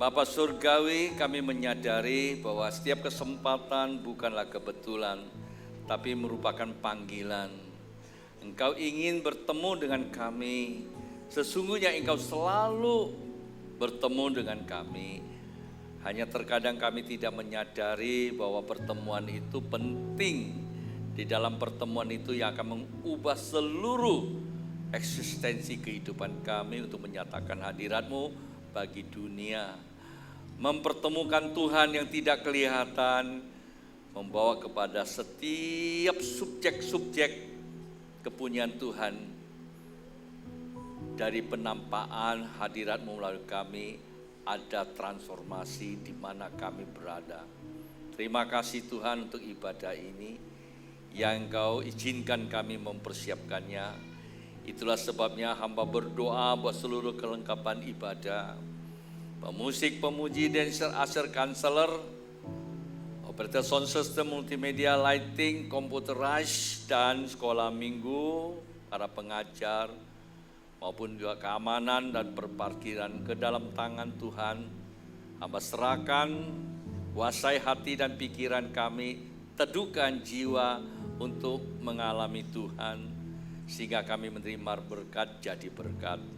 Bapa Surgawi, kami menyadari bahwa setiap kesempatan bukanlah kebetulan, tapi merupakan panggilan. Engkau ingin bertemu dengan kami, sesungguhnya Engkau selalu bertemu dengan kami. Hanya terkadang kami tidak menyadari bahwa pertemuan itu penting. Di dalam pertemuan itu yang akan mengubah seluruh eksistensi kehidupan kami untuk menyatakan hadirat-Mu bagi dunia. Mempertemukan Tuhan yang tidak kelihatan, membawa kepada setiap subjek-subjek kepunyaan Tuhan. Dari penampakan hadirat-Mu melalui kami, ada transformasi di mana kami berada. Terima kasih Tuhan untuk ibadah ini yang Engkau izinkan kami mempersiapkannya. Itulah sebabnya hamba berdoa buat seluruh kelengkapan ibadah. Pemusik, pemuji, dancer, usher, counselor, operator sound system, multimedia, lighting, computerized, dan sekolah minggu, para pengajar, maupun juga keamanan dan perparkiran ke dalam tangan Tuhan. Hamba serahkan, kuasai hati dan pikiran kami, teduhkan jiwa untuk mengalami Tuhan, sehingga kami menerima berkat jadi berkat.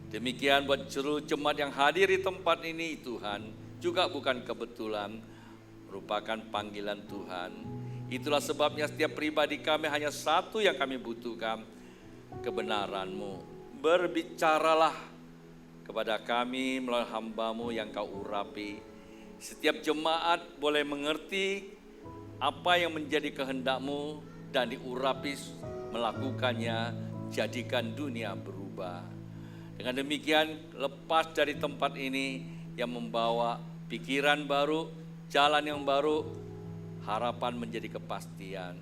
Demikian buat seluruh jemaat yang hadir di tempat ini Tuhan, juga bukan kebetulan, merupakan panggilan Tuhan. Itulah sebabnya setiap pribadi kami hanya satu yang kami butuhkan, kebenaran-Mu. Berbicaralah kepada kami melalui hamba-Mu yang Kau urapi. Setiap jemaat boleh mengerti apa yang menjadi kehendak-Mu dan diurapi melakukannya, jadikan dunia berubah. Dengan demikian, lepas dari tempat ini yang membawa pikiran baru, jalan yang baru, harapan menjadi kepastian.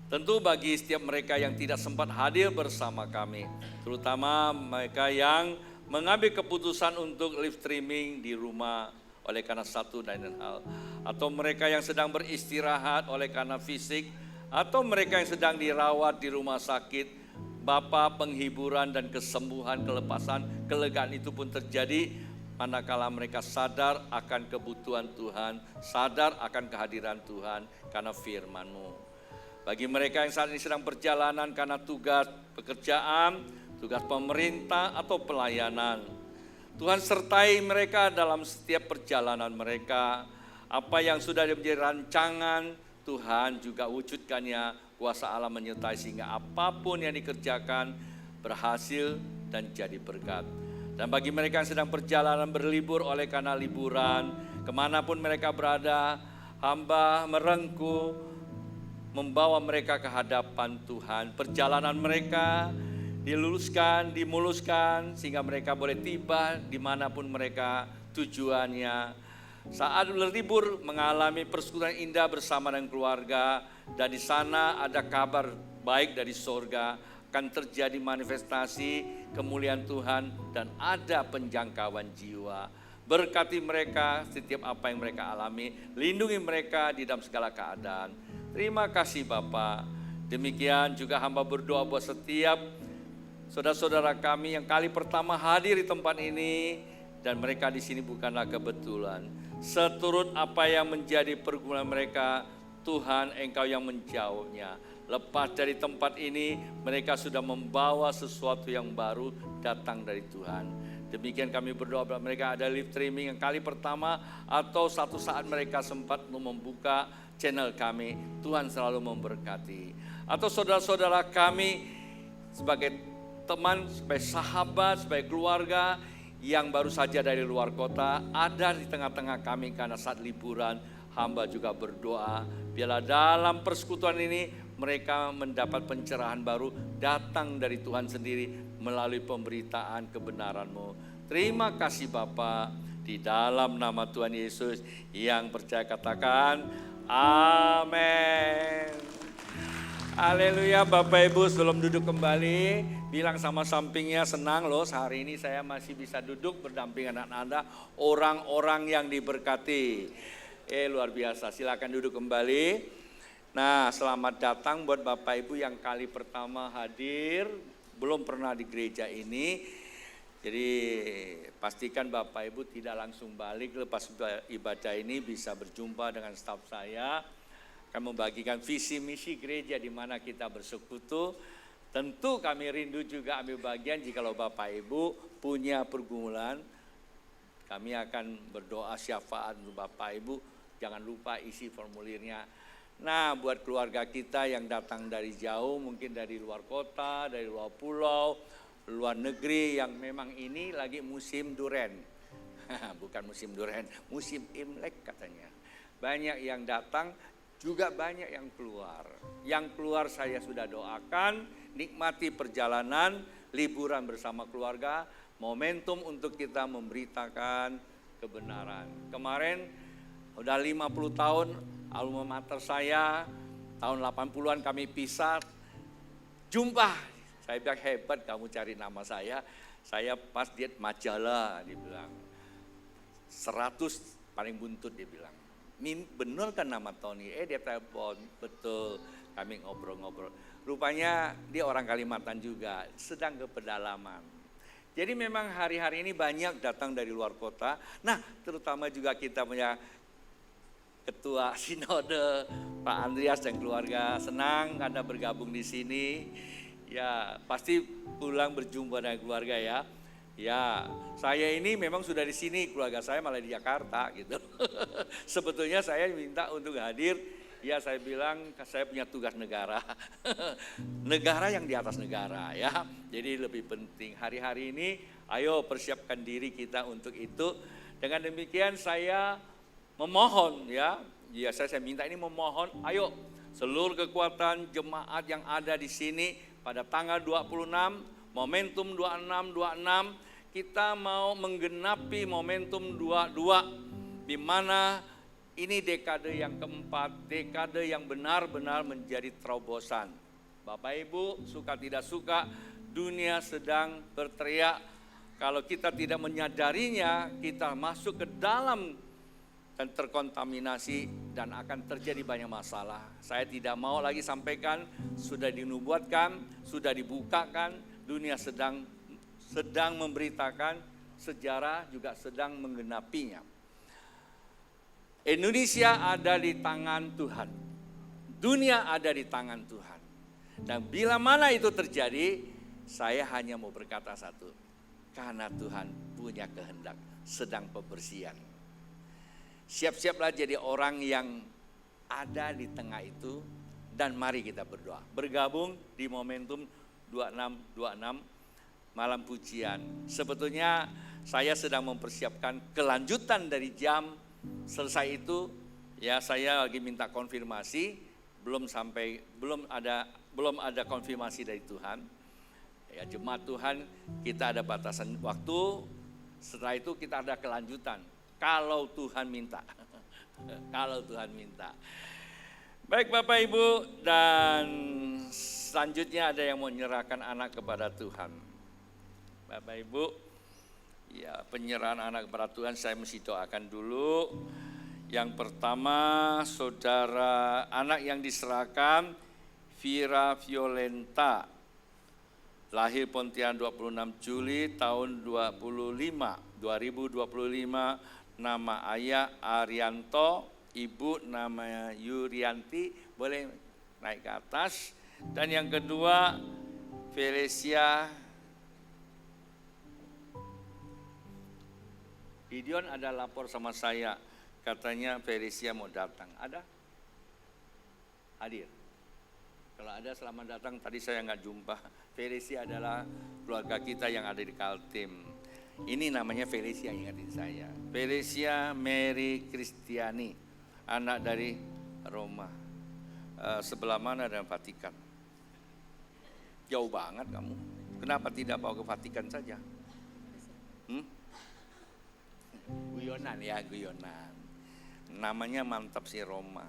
Tentu bagi setiap mereka yang tidak sempat hadir bersama kami, terutama mereka yang mengambil keputusan untuk live streaming di rumah oleh karena satu dan lain hal, atau mereka yang sedang beristirahat oleh karena fisik, atau mereka yang sedang dirawat di rumah sakit. Bapa, penghiburan dan kesembuhan, kelepasan, kelegaan itu pun terjadi manakala mereka sadar akan kebutuhan Tuhan, sadar akan kehadiran Tuhan karena firman-Mu. Bagi mereka yang saat ini sedang perjalanan karena tugas pekerjaan, tugas pemerintah atau pelayanan, Tuhan sertai mereka dalam setiap perjalanan mereka. Apa yang sudah menjadi rancangan, Tuhan juga wujudkannya. Kuasa Allah menyertai sehingga apapun yang dikerjakan berhasil dan jadi berkat. Dan bagi mereka yang sedang perjalanan berlibur oleh karena liburan, kemanapun mereka berada, hamba merengkuh, membawa mereka ke hadapan Tuhan. Perjalanan mereka diluluskan, dimuluskan, sehingga mereka boleh tiba dimanapun mereka tujuannya. Saat berlibur mengalami persekutuan indah bersama dengan keluarga, dan di sana ada kabar baik dari sorga, akan terjadi manifestasi kemuliaan Tuhan dan ada penjangkauan jiwa. Berkati mereka setiap apa yang mereka alami, lindungi mereka di dalam segala keadaan. Terima kasih Bapa. Demikian juga hamba berdoa buat setiap saudara-saudara kami yang kali pertama hadir di tempat ini, dan mereka di sini bukanlah kebetulan. Seturut apa yang menjadi pergumulan mereka, Tuhan Engkau yang menjawabnya. Lepas dari tempat ini, mereka sudah membawa sesuatu yang baru datang dari Tuhan. Demikian kami berdoa bahwa mereka ada live streaming yang kali pertama, atau satu saat mereka sempat membuka channel kami. Tuhan selalu memberkati. Atau saudara-saudara kami sebagai teman, sebagai sahabat, sebagai keluarga yang baru saja dari luar kota ada di tengah-tengah kami karena saat liburan. Hamba juga berdoa biarlah dalam persekutuan ini mereka mendapat pencerahan baru datang dari Tuhan sendiri melalui pemberitaan kebenaran-Mu. Terima kasih Bapa, di dalam nama Tuhan Yesus yang percaya katakan amin. Haleluya. Bapak Ibu sebelum duduk kembali, bilang sama sampingnya, senang loh hari ini saya masih bisa duduk berdampingan dengan Anda, orang-orang yang diberkati. Luar biasa, silakan duduk kembali. Nah, selamat datang buat Bapak Ibu yang kali pertama hadir, belum pernah di gereja ini. Jadi pastikan Bapak Ibu tidak langsung balik lepas ibadah ini bisa berjumpa dengan staf saya. Akan membagikan visi misi gereja di mana kita bersekutu. Tentu kami rindu juga ambil bagian jikalau Bapak Ibu punya pergumulan. Kami akan berdoa syafaat untuk Bapak Ibu. Jangan lupa isi formulirnya. Nah, buat keluarga kita yang datang dari jauh, mungkin dari luar kota, dari luar pulau, luar negeri yang memang ini lagi musim duren. Bukan musim duren, musim Imlek katanya. Banyak yang datang, juga banyak yang keluar. Yang keluar saya sudah doakan, nikmati perjalanan, liburan bersama keluarga, momentum untuk kita memberitakan kebenaran. Kemarin udah 50 tahun alma mater saya, tahun 80-an kami pisah, jumpa. Saya bilang hebat kamu cari nama saya pas diet majalah, dia bilang 100 paling buntut dia bilang. Bener kan nama Tony? Dia telepon, betul. Kami ngobrol-ngobrol. Rupanya dia orang Kalimantan juga, sedang ke pedalaman. Jadi memang hari-hari ini banyak datang dari luar kota. Nah, terutama juga kita punya Ketua Sinode, Pak Andreas dan keluarga, senang Anda bergabung di sini. Ya, pasti pulang berjumpa dengan keluarga ya. Ya, saya ini memang sudah di sini, keluarga saya malah di Jakarta gitu. Sebetulnya saya minta untuk hadir, ya saya bilang saya punya tugas negara. Negara yang di atas negara ya. Jadi lebih penting hari-hari ini, ayo persiapkan diri kita untuk itu. Dengan demikian saya memohon ya saya minta ini memohon, ayo seluruh kekuatan jemaat yang ada di sini pada tanggal 26, momentum 26 kita mau menggenapi momentum 22 di mana ini dekade yang keempat, dekade yang benar-benar menjadi terobosan. Bapak Ibu suka tidak suka dunia sedang berteriak, kalau kita tidak menyadarinya kita masuk ke dalam dan terkontaminasi dan akan terjadi banyak masalah. Saya tidak mau lagi sampaikan, sudah dinubuatkan, sudah dibukakan, dunia sedang memberitakan, sejarah juga sedang menggenapinya. Indonesia ada di tangan Tuhan. Dunia ada di tangan Tuhan. Dan bila mana itu terjadi, saya hanya mau berkata satu, karena Tuhan punya kehendak, sedang pembersihan. Siap-siaplah jadi orang yang ada di tengah itu dan mari kita berdoa. Bergabung di momentum 26 malam pujian. Sebetulnya saya sedang mempersiapkan kelanjutan dari jam selesai itu. Ya saya lagi minta konfirmasi, belum ada konfirmasi dari Tuhan. Ya jemaat Tuhan kita ada batasan waktu. Setelah itu kita ada kelanjutan. Kalau Tuhan minta. Kalau Tuhan minta. Baik Bapak Ibu, dan selanjutnya ada yang mau menyerahkan anak kepada Tuhan. Bapak Ibu, ya penyerahan anak kepada Tuhan saya mesti doakan dulu. Yang pertama, saudara anak yang diserahkan Vira Violenta, lahir Pontianak 26 Juli tahun 2025, nama ayah Arianto, ibu namanya Yurianti, boleh naik ke atas. Dan yang kedua, Felicia Gideon ada lapor sama saya, katanya Felicia mau datang. Ada? Hadir? Kalau ada selamat datang, tadi saya nggak jumpa. Felicia adalah keluarga kita yang ada di Kaltim. Ini namanya Felicia, ingatin saya. Felicia Mary Kristiani, anak dari Roma. Sebelah mana ada Vatikan? Jauh banget kamu. Kenapa tidak bawa ke Vatikan saja? Guyonan ya, guyonan. Namanya mantap sih Roma.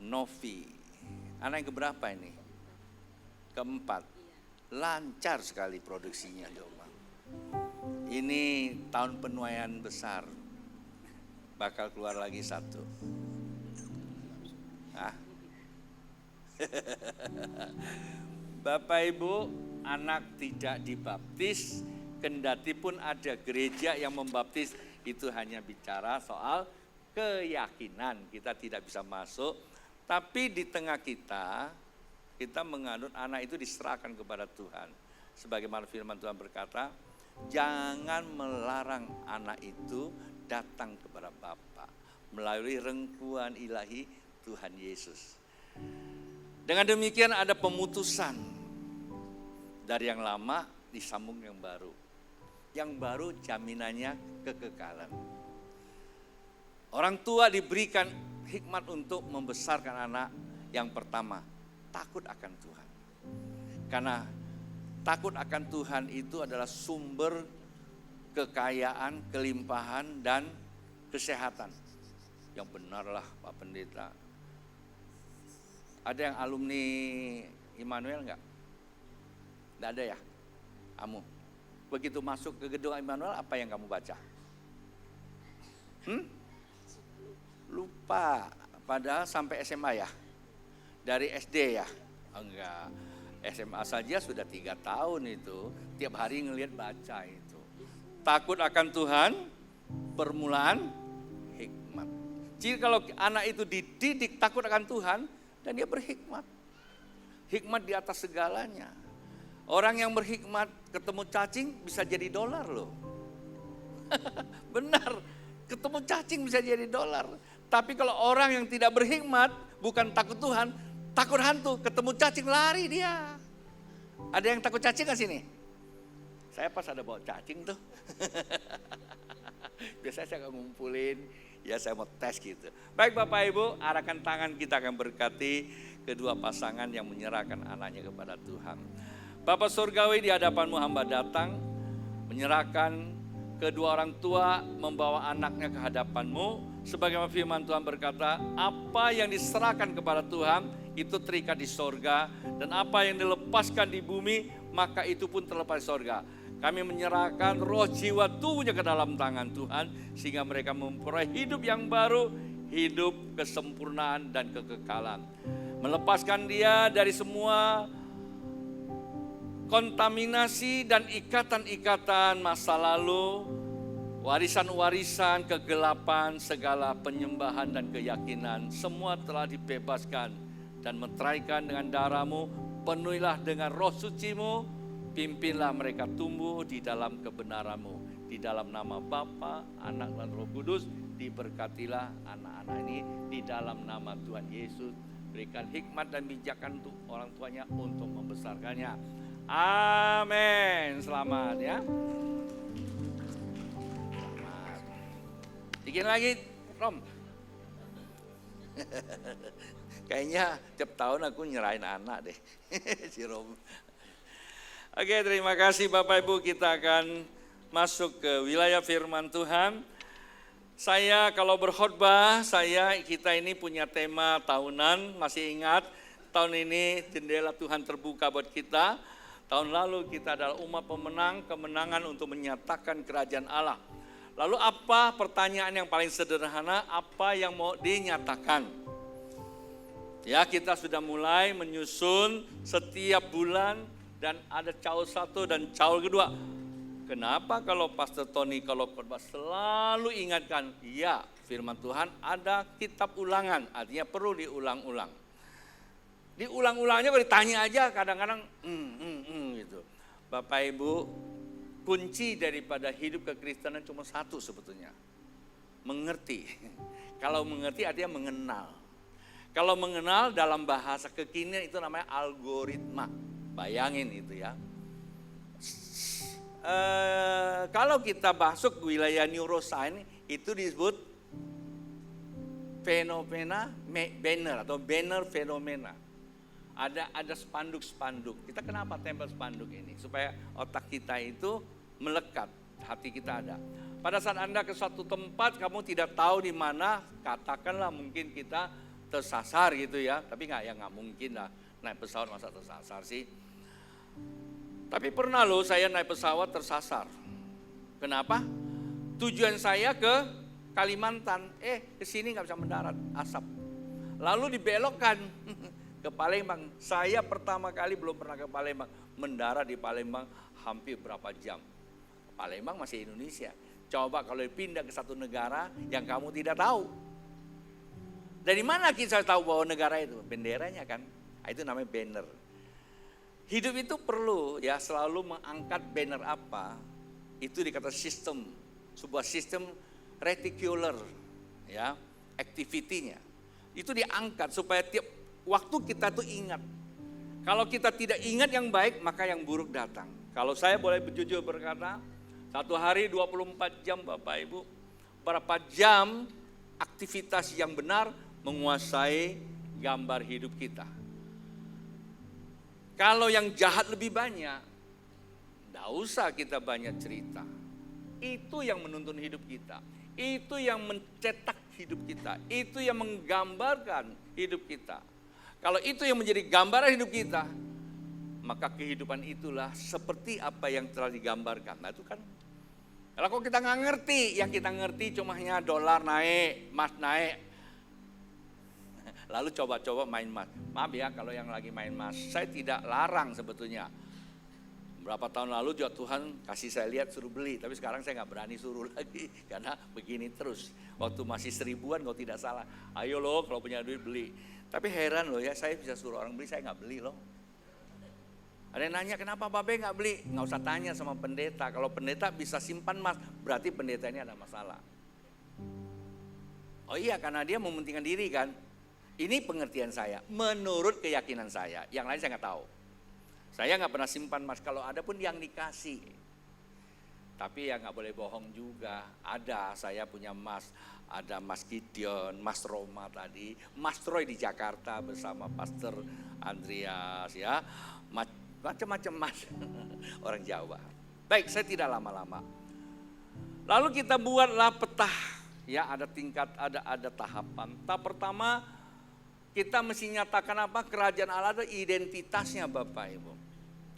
Novi. Anak yang keberapa ini? Keempat. Lancar sekali produksinya Doma. Ini tahun penuaian besar. Bakal keluar lagi satu. Bapak Ibu, anak tidak dibaptis kendati pun ada gereja yang membaptis, itu hanya bicara soal keyakinan. Kita tidak bisa masuk, tapi di tengah kita menganut anak itu diserahkan kepada Tuhan. Sebagaimana firman Tuhan berkata, jangan melarang anak itu datang kepada Bapa melalui rengkuan ilahi Tuhan Yesus. Dengan demikian ada pemutusan dari yang lama disambung yang baru. Yang baru jaminannya kekekalan. Orang tua diberikan hikmat untuk membesarkan anak. Yang pertama, takut akan Tuhan. Karena takut akan Tuhan itu adalah sumber kekayaan, kelimpahan, dan kesehatan. Yang benarlah Pak Pendeta. Ada yang alumni Immanuel enggak? Enggak ada ya? Kamu? Begitu masuk ke gedung Immanuel, apa yang kamu baca? Lupa. Padahal sampai SMA ya? Dari SD ya? Enggak. SMA saja sudah 3 tahun itu. Tiap hari ngelihat baca itu. Takut akan Tuhan, permulaan hikmat. Jadi kalau anak itu dididik takut akan Tuhan, dan dia berhikmat. Hikmat di atas segalanya. Orang yang berhikmat ketemu cacing bisa jadi dolar loh. Benar, ketemu cacing bisa jadi dolar. Tapi kalau orang yang tidak berhikmat, bukan takut Tuhan, takut hantu, ketemu cacing lari dia. Ada yang takut cacing kan sini? Saya pas ada bawa cacing tuh. Biasanya saya akan ngumpulin, ya saya mau tes gitu. Baik Bapak Ibu, arahkan tangan, kita akan berkati kedua pasangan yang menyerahkan anaknya kepada Tuhan. Bapak Surgawi, di hadapan-Mu hamba datang, menyerahkan kedua orang tua, membawa anaknya ke hadapan-Mu. Sebagaimana firman Tuhan berkata, apa yang diserahkan kepada Tuhan, itu terikat di sorga. Dan apa yang dilepaskan di bumi, maka itu pun terlepas di sorga. Kami menyerahkan roh, jiwa, tubuhnya ke dalam tangan Tuhan, sehingga mereka memperoleh hidup yang baru, hidup kesempurnaan dan kekekalan. Melepaskan dia dari semua kontaminasi dan ikatan-ikatan masa lalu, warisan-warisan, kegelapan, segala penyembahan dan keyakinan, semua telah dibebaskan dan meteraikan dengan darah-Mu. Penuhilah dengan roh suci-Mu, pimpinlah mereka tumbuh di dalam kebenaran-Mu. Di dalam nama Bapa, Anak dan Roh Kudus, diberkatilah anak-anak ini di dalam nama Tuhan Yesus. Berikan hikmat dan bijakan untuk orang tuanya untuk membesarkannya. Amin. Selamat ya. Selamat. Bikin lagi, Rom. Kayaknya tiap tahun aku nyerahin anak deh. Si Rom. Oke, terima kasih Bapak Ibu, kita akan masuk ke wilayah firman Tuhan. Saya kalau berkhotbah, kita ini punya tema tahunan, masih ingat tahun ini jendela Tuhan terbuka buat kita. Tahun lalu kita adalah umat pemenang, kemenangan untuk menyatakan kerajaan Allah. Lalu apa pertanyaan yang paling sederhana, apa yang mau dinyatakan? Ya, kita sudah mulai menyusun setiap bulan dan ada caul 1 dan caul kedua. Kenapa kalau Pastor Tony kalau khotbah selalu ingatkan, ya firman Tuhan ada kitab ulangan, artinya perlu diulang-ulang. Diulang-ulangnya kalau ditanya aja kadang-kadang gitu. Bapak Ibu, kunci daripada hidup kekristenan cuma satu sebetulnya. Mengerti. Kalau mengerti artinya mengenal. Kalau mengenal dalam bahasa kekinian itu namanya algoritma. Bayangin itu ya. Kalau kita masuk wilayah neuroscience itu disebut fenomena Banner atau Banner fenomena. Ada spanduk-spanduk. Kita kenapa tempel spanduk ini? Supaya otak kita itu melekat, hati kita ada. Pada saat Anda ke suatu tempat, kamu tidak tahu di mana, katakanlah mungkin kita tersasar gitu ya. Tapi nggak mungkin lah naik pesawat masa tersasar sih. Tapi pernah loh saya naik pesawat tersasar. Kenapa? Tujuan saya ke Kalimantan. Ke sini nggak bisa mendarat, asap. Lalu dibelokkan ke Palembang. Saya pertama kali belum pernah ke Palembang. Mendarat di Palembang hampir berapa jam. Palembang masih Indonesia. Coba kalau pindah ke satu negara yang kamu tidak tahu. Dari mana kita tahu bahwa negara itu? Benderanya kan. Itu namanya banner. Hidup itu perlu ya selalu mengangkat banner apa. Itu dikata sistem. Sebuah sistem reticular ya, activity-nya. Itu diangkat supaya tiap waktu kita tuh ingat. Kalau kita tidak ingat yang baik, maka yang buruk datang. Kalau saya boleh jujur berkata, satu hari 24 jam Bapak Ibu, berapa jam aktivitas yang benar menguasai gambar hidup kita. Kalau yang jahat lebih banyak, tidak usah kita banyak cerita. Itu yang menuntun hidup kita. Itu yang mencetak hidup kita. Itu yang menggambarkan hidup kita. Kalau itu yang menjadi gambaran hidup kita, maka kehidupan itulah seperti apa yang telah digambarkan. Nah itu kan, kalau kita nggak ngerti, yang kita ngerti cuma hanya dolar naik, emas naik. Lalu coba-coba main emas. Maaf ya kalau yang lagi main emas, saya tidak larang sebetulnya. Berapa tahun lalu juga Tuhan kasih saya lihat suruh beli, tapi sekarang saya nggak berani suruh lagi karena begini terus. Waktu masih 1000-an kalau tidak salah, ayo loh kalau punya duit beli. Tapi heran loh ya, saya bisa suruh orang beli, saya nggak beli loh. Ada yang nanya kenapa Babe nggak beli? Nggak usah tanya sama pendeta. Kalau pendeta bisa simpan emas, berarti pendeta ini ada masalah. Oh iya, karena dia mementingkan diri kan. Ini pengertian saya, menurut keyakinan saya. Yang lain saya nggak tahu. Saya nggak pernah simpan emas, kalau ada pun yang dikasih. Tapi ya nggak boleh bohong juga. Ada, saya punya emas. Ada Mas Gideon, Mas Roma tadi, Mas Troy di Jakarta bersama Pastor Andreas ya. Macam-macam mas orang Jawa. Baik, saya tidak lama-lama. Lalu kita buatlah peta. Ya, ada tingkat, ada tahapan. Tahap pertama kita mesti nyatakan apa? Kerajaan Allah itu identitasnya Bapak Ibu.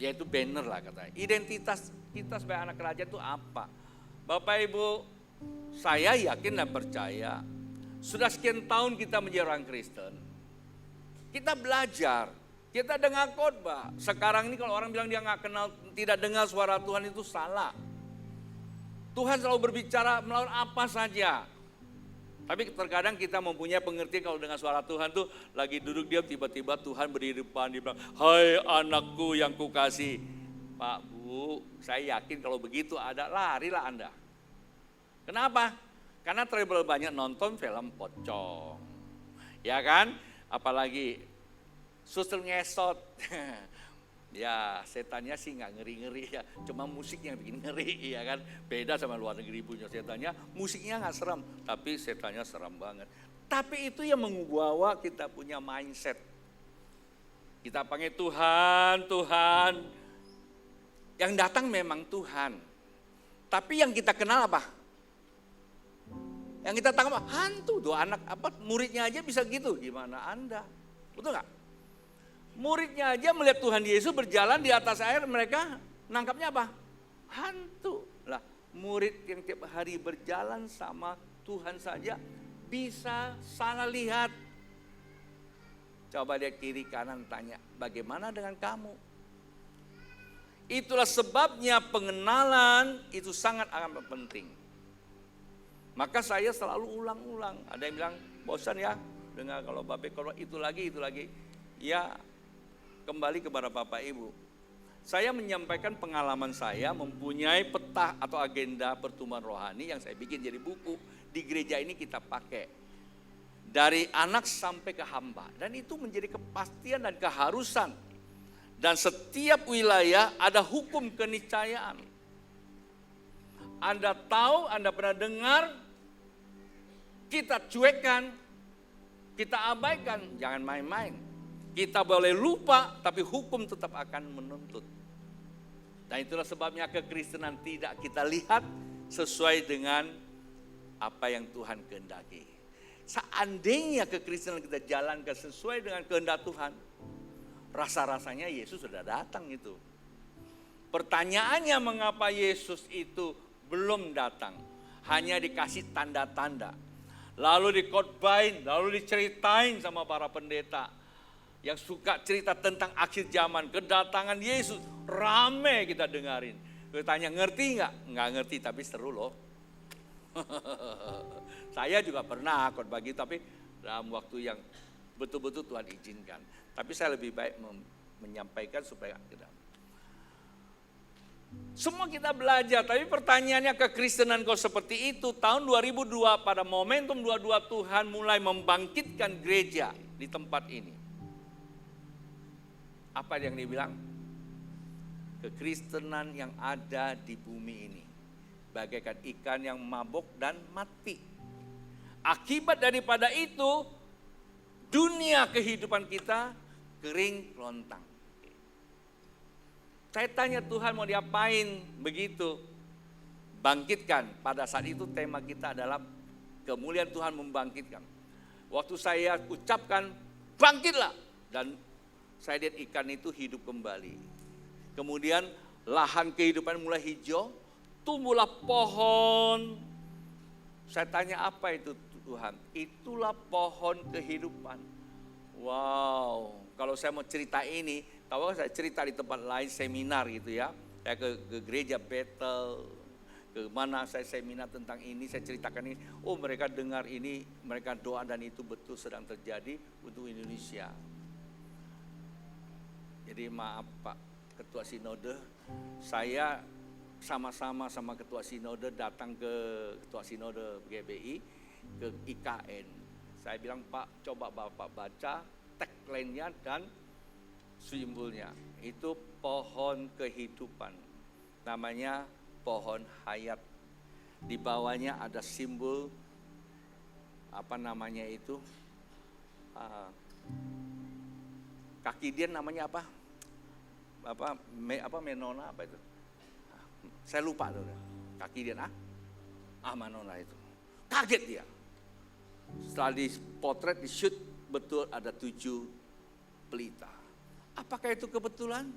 Yaitu banner lah katanya. Identitas kita sebagai anak kerajaan itu apa? Bapak Ibu, saya yakin dan percaya sudah sekian tahun kita menjadi orang Kristen. Kita belajar, kita dengar khotbah. Sekarang ini kalau orang bilang dia nggak kenal, tidak dengar suara Tuhan itu salah. Tuhan selalu berbicara melalui apa saja. Tapi terkadang kita mempunyai pengertian kalau dengar suara Tuhan tuh lagi duduk diam tiba-tiba Tuhan berdiri depan dia bilang, "Hai anakku yang kukasih." Pak, Bu, saya yakin kalau begitu ada larilah Anda. Kenapa? Karena terlalu banyak nonton film pocong. Ya kan? Apalagi suster ngesot. Ya setannya sih nggak ngeri-ngeri ya. Cuma musiknya yang bikin ngeri ya kan. Beda sama luar negeri punya setannya. Musiknya nggak serem. Tapi setannya serem banget. Tapi itu yang membawa kita punya mindset. Kita panggil Tuhan, Tuhan. Yang datang memang Tuhan. Tapi yang kita kenal apa? Yang kita tangkap hantu, dua anak apa muridnya aja bisa gitu, gimana Anda? Betul nggak? Muridnya aja melihat Tuhan Yesus berjalan di atas air, mereka nangkapnya apa? Hantu. Lah, murid yang tiap hari berjalan sama Tuhan saja bisa salah lihat. Coba lihat kiri kanan tanya, bagaimana dengan kamu? Itulah sebabnya pengenalan itu sangat amat penting. Maka saya selalu ulang-ulang. Ada yang bilang, bosan ya dengar kalau Bapak kalau itu lagi. Ya kembali kepada Bapak Ibu. Saya menyampaikan pengalaman saya mempunyai peta atau agenda pertumbuhan rohani yang saya bikin jadi buku. Di gereja ini kita pakai. Dari anak sampai ke hamba. Dan itu menjadi kepastian dan keharusan. Dan setiap wilayah ada hukum keniscayaan. Anda tahu, Anda pernah dengar, kita cuekkan, kita abaikan, jangan main-main. Kita boleh lupa, tapi hukum tetap akan menuntut. Dan itulah sebabnya kekristenan tidak kita lihat sesuai dengan apa yang Tuhan kehendaki. Seandainya kekristenan kita jalankan sesuai dengan kehendak Tuhan, rasa-rasanya Yesus sudah datang itu. Pertanyaannya mengapa Yesus itu belum datang? Hanya dikasih tanda-tanda. Lalu dikhotbahin, lalu diceritain sama para pendeta. Yang suka cerita tentang akhir zaman, kedatangan Yesus. Rame kita dengarin. Tanya ngerti nggak? Nggak ngerti, tapi seru loh. Saya juga pernah khotbah gitu, tapi dalam waktu yang betul-betul Tuhan izinkan. Tapi saya lebih baik menyampaikan supaya kita. Semua kita belajar, tapi pertanyaannya kekristenan kok seperti itu. Tahun 2002 pada momentum 22 Tuhan mulai membangkitkan gereja di tempat ini. Apa yang dibilang? Kekristenan yang ada di bumi ini bagaikan ikan yang mabok dan mati. Akibat daripada itu, dunia kehidupan kita kering lontang. Saya tanya Tuhan mau diapain begitu? Bangkitkan. Pada saat itu tema kita adalah kemuliaan Tuhan membangkitkan. Waktu saya ucapkan bangkitlah, dan saya lihat ikan itu hidup kembali. Kemudian lahan kehidupan mulai hijau, tumbuhlah pohon. Saya tanya apa itu Tuhan? Itulah pohon kehidupan. Wow, kalau saya mau cerita ini, tahu saya cerita di tempat lain seminar gitu ya. Saya ke gereja Bethel, ke mana saya seminar tentang ini, saya ceritakan ini. Oh, mereka dengar ini, mereka doa dan itu betul sedang terjadi untuk Indonesia. Jadi maaf Pak Ketua Sinode, saya sama-sama sama Ketua Sinode datang ke Ketua Sinode GBI, ke IKN. Saya bilang Pak, coba Bapak baca tagline-nya dan simbolnya. Itu pohon kehidupan, namanya pohon hayat. Di bawahnya ada simbol apa namanya itu, kaki dia namanya apa? Menona apa itu? Saya lupa tuh. Kaki dia Menona itu. Kaget dia. Setelah dipotret, di shoot, betul ada 7 pelita. Apakah itu kebetulan?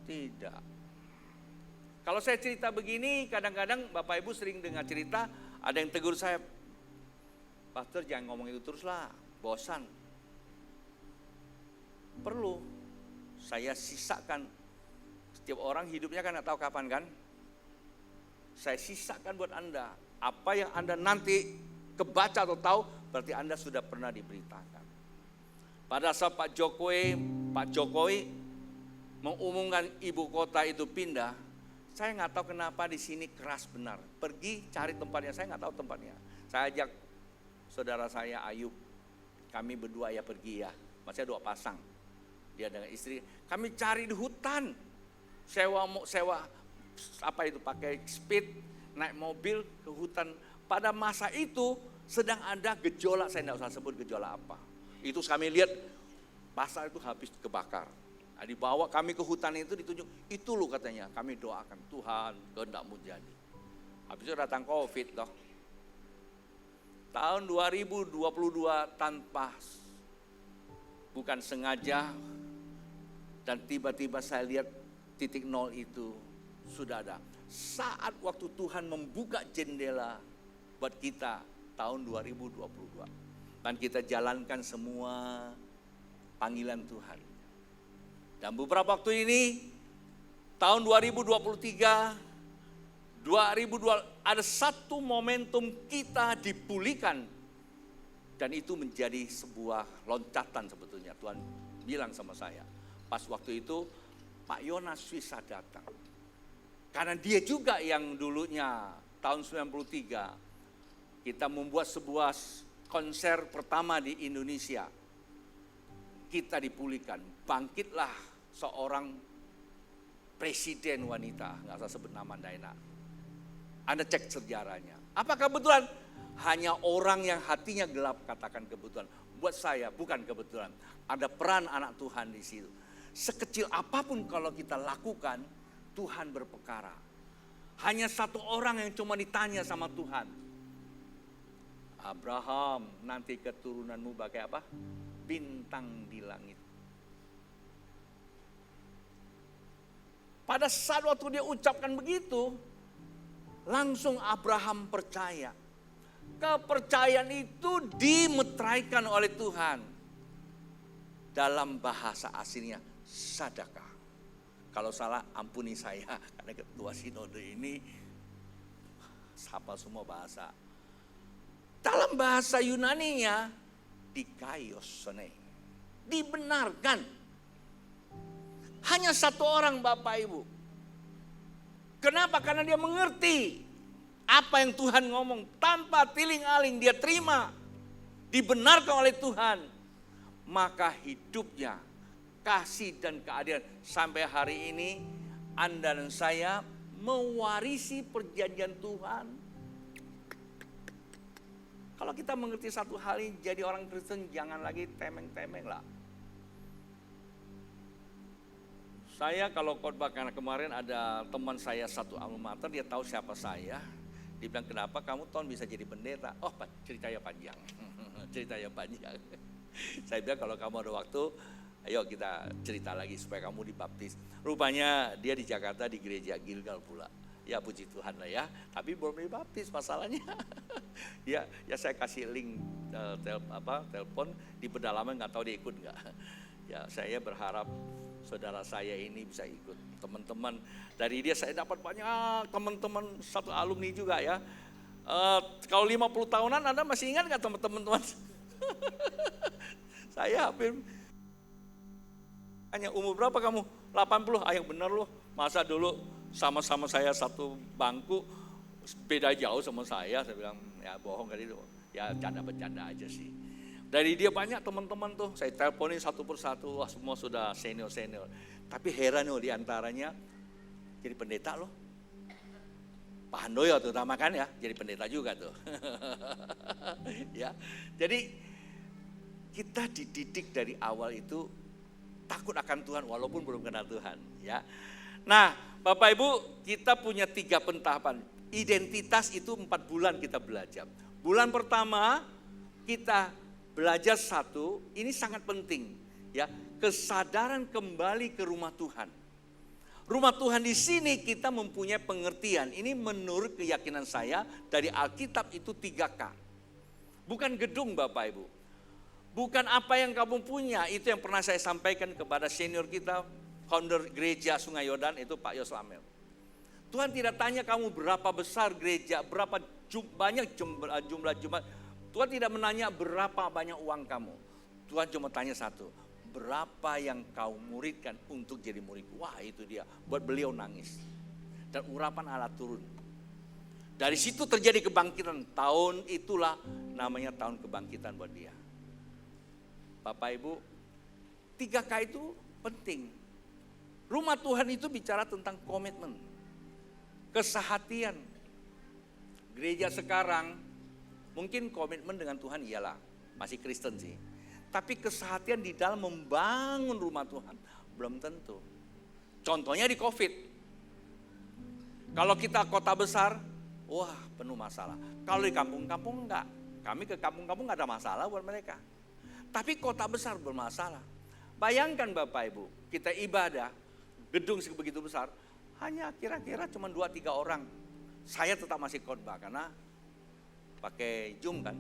Tidak. Kalau saya cerita begini, kadang-kadang Bapak Ibu sering dengar cerita, ada yang tegur saya, Pastor jangan ngomong itu teruslah, bosan. Perlu saya sisakan. Setiap orang hidupnya kan gak tahu kapan kan. Saya sisakan buat Anda. Apa yang Anda nanti kebaca atau tahu, berarti Anda sudah pernah diberitakan. Pada saat Pak Jokowi mengumumkan ibu kota itu pindah, saya nggak tahu kenapa di sini keras benar. Pergi cari tempatnya, saya nggak tahu tempatnya. Saya ajak saudara saya Ayub, kami berdua ya pergi ya, masih 2 pasang. Dia dengan istri, kami cari di hutan, sewa apa itu pakai speed, naik mobil ke hutan. Pada masa itu sedang ada gejolak, saya tidak usah sebut gejolak apa. Itu kami lihat pasar itu habis kebakar. Nah, dibawa kami ke hutan itu, ditunjuk, itu loh katanya, kami doakan Tuhan kehendakmu jadi. Habis itu datang COVID toh. Tahun 2022 tanpa, bukan sengaja, dan tiba-tiba saya lihat titik nol itu sudah ada. Saat waktu Tuhan membuka jendela buat kita tahun 2022. Dan kita jalankan semua panggilan Tuhan. Dan beberapa waktu ini, tahun 2023, ada satu momentum kita dipulihkan. Dan itu menjadi sebuah loncatan sebetulnya. Tuhan bilang sama saya, pas waktu itu Pak Yonas Wisa datang. Karena dia juga yang dulunya tahun 93, kita membuat sebuah konser pertama di Indonesia. Kita dipulihkan, bangkitlah seorang presiden wanita, nggak usah sebut nama Daina. Anda cek sejarahnya. Apakah kebetulan? Hanya orang yang hatinya gelap katakan kebetulan. Buat saya bukan kebetulan. Ada peran anak Tuhan di situ. Sekecil apapun kalau kita lakukan, Tuhan berperkara. Hanya satu orang yang cuma ditanya sama Tuhan. Abraham, nanti keturunanmu bagai apa? Bintang di langit. Pada saat waktu dia ucapkan begitu, langsung Abraham percaya. Kepercayaan itu dimeteraikan oleh Tuhan. Dalam bahasa aslinya sadakah. Kalau salah ampuni saya, karena ketua sinode ini hafal semua bahasa. Dalam bahasa Yunaninya, dikaiosone, dibenarkan. Hanya satu orang Bapak Ibu. Kenapa? Karena dia mengerti apa yang Tuhan ngomong. Tanpa tiling-aling dia terima. Dibenarkan oleh Tuhan. Maka hidupnya kasih dan keadilan. Sampai hari ini Anda dan saya mewarisi perjanjian Tuhan. Kalau kita mengerti satu hal ini, jadi orang Kristen jangan lagi temeng-temeng lah. Saya kalau khotbah, karena kemarin ada teman saya satu alma mater, dia tahu siapa saya. Dia bilang, kenapa kamu tahun bisa jadi pendeta? Oh, ceritanya panjang. Ceritanya panjang. Saya bilang kalau kamu ada waktu, ayo kita cerita lagi supaya kamu dibaptis. Rupanya dia di Jakarta di gereja Gilgal pula. Ya puji Tuhan lah ya, tapi belum dibaptis masalahnya. ya saya kasih link telepon di pedalaman, nggak tahu dia ikut nggak. Ya saya berharap saudara saya ini bisa ikut. Teman-teman dari dia saya dapat banyak teman-teman satu alumni juga ya. Kalau 50 tahunan Anda masih ingat nggak teman-teman? Saya hampir, hanya umur berapa kamu? 80, yang benar loh. Masa dulu sama-sama saya satu bangku, beda jauh sama saya bilang, ya bohong kali itu. Ya bercanda aja sih. Dari dia banyak teman-teman tuh, saya teleponin satu persatu, wah semua sudah senior-senior. Tapi heran loh diantaranya jadi pendeta loh. Pak Handoyo terutama kan ya, jadi pendeta juga tuh. Ya, jadi kita dididik dari awal itu takut akan Tuhan walaupun belum kenal Tuhan. Ya, nah Bapak Ibu kita punya 3 pentahapan. Identitas itu 4 bulan kita belajar. Bulan pertama kita belajar satu, ini sangat penting ya, kesadaran kembali ke rumah Tuhan. Rumah Tuhan di sini kita mempunyai pengertian. Ini menurut keyakinan saya dari Alkitab itu 3K. Bukan gedung Bapak Ibu. Bukan apa yang kamu punya, itu yang pernah saya sampaikan kepada senior kita, founder gereja Sungai Yordan itu Pak Yoslamel. Tuhan tidak tanya kamu berapa besar gereja, berapa banyak jumlah jemaat. Tuhan tidak menanya berapa banyak uang kamu. Tuhan cuma tanya satu, berapa yang kau muridkan untuk jadi muridku. Wah itu dia, buat beliau nangis. Dan urapan Allah turun. Dari situ terjadi kebangkitan. Tahun itulah namanya tahun kebangkitan buat dia. Bapak Ibu, 3K itu penting. Rumah Tuhan itu bicara tentang komitmen, kesehatian. Gereja sekarang mungkin komitmen dengan Tuhan iyalah, masih Kristen sih. Tapi kesehatian di dalam membangun rumah Tuhan belum tentu. Contohnya di COVID. Kalau kita kota besar, wah penuh masalah. Kalau di kampung-kampung enggak. Kami ke kampung-kampung enggak ada masalah buat mereka. Tapi kota besar bermasalah. Bayangkan Bapak Ibu, kita ibadah, gedung sebegitu besar, hanya kira-kira cuma 2-3 orang. Saya tetap masih khotbah karena pakai Zoom kan.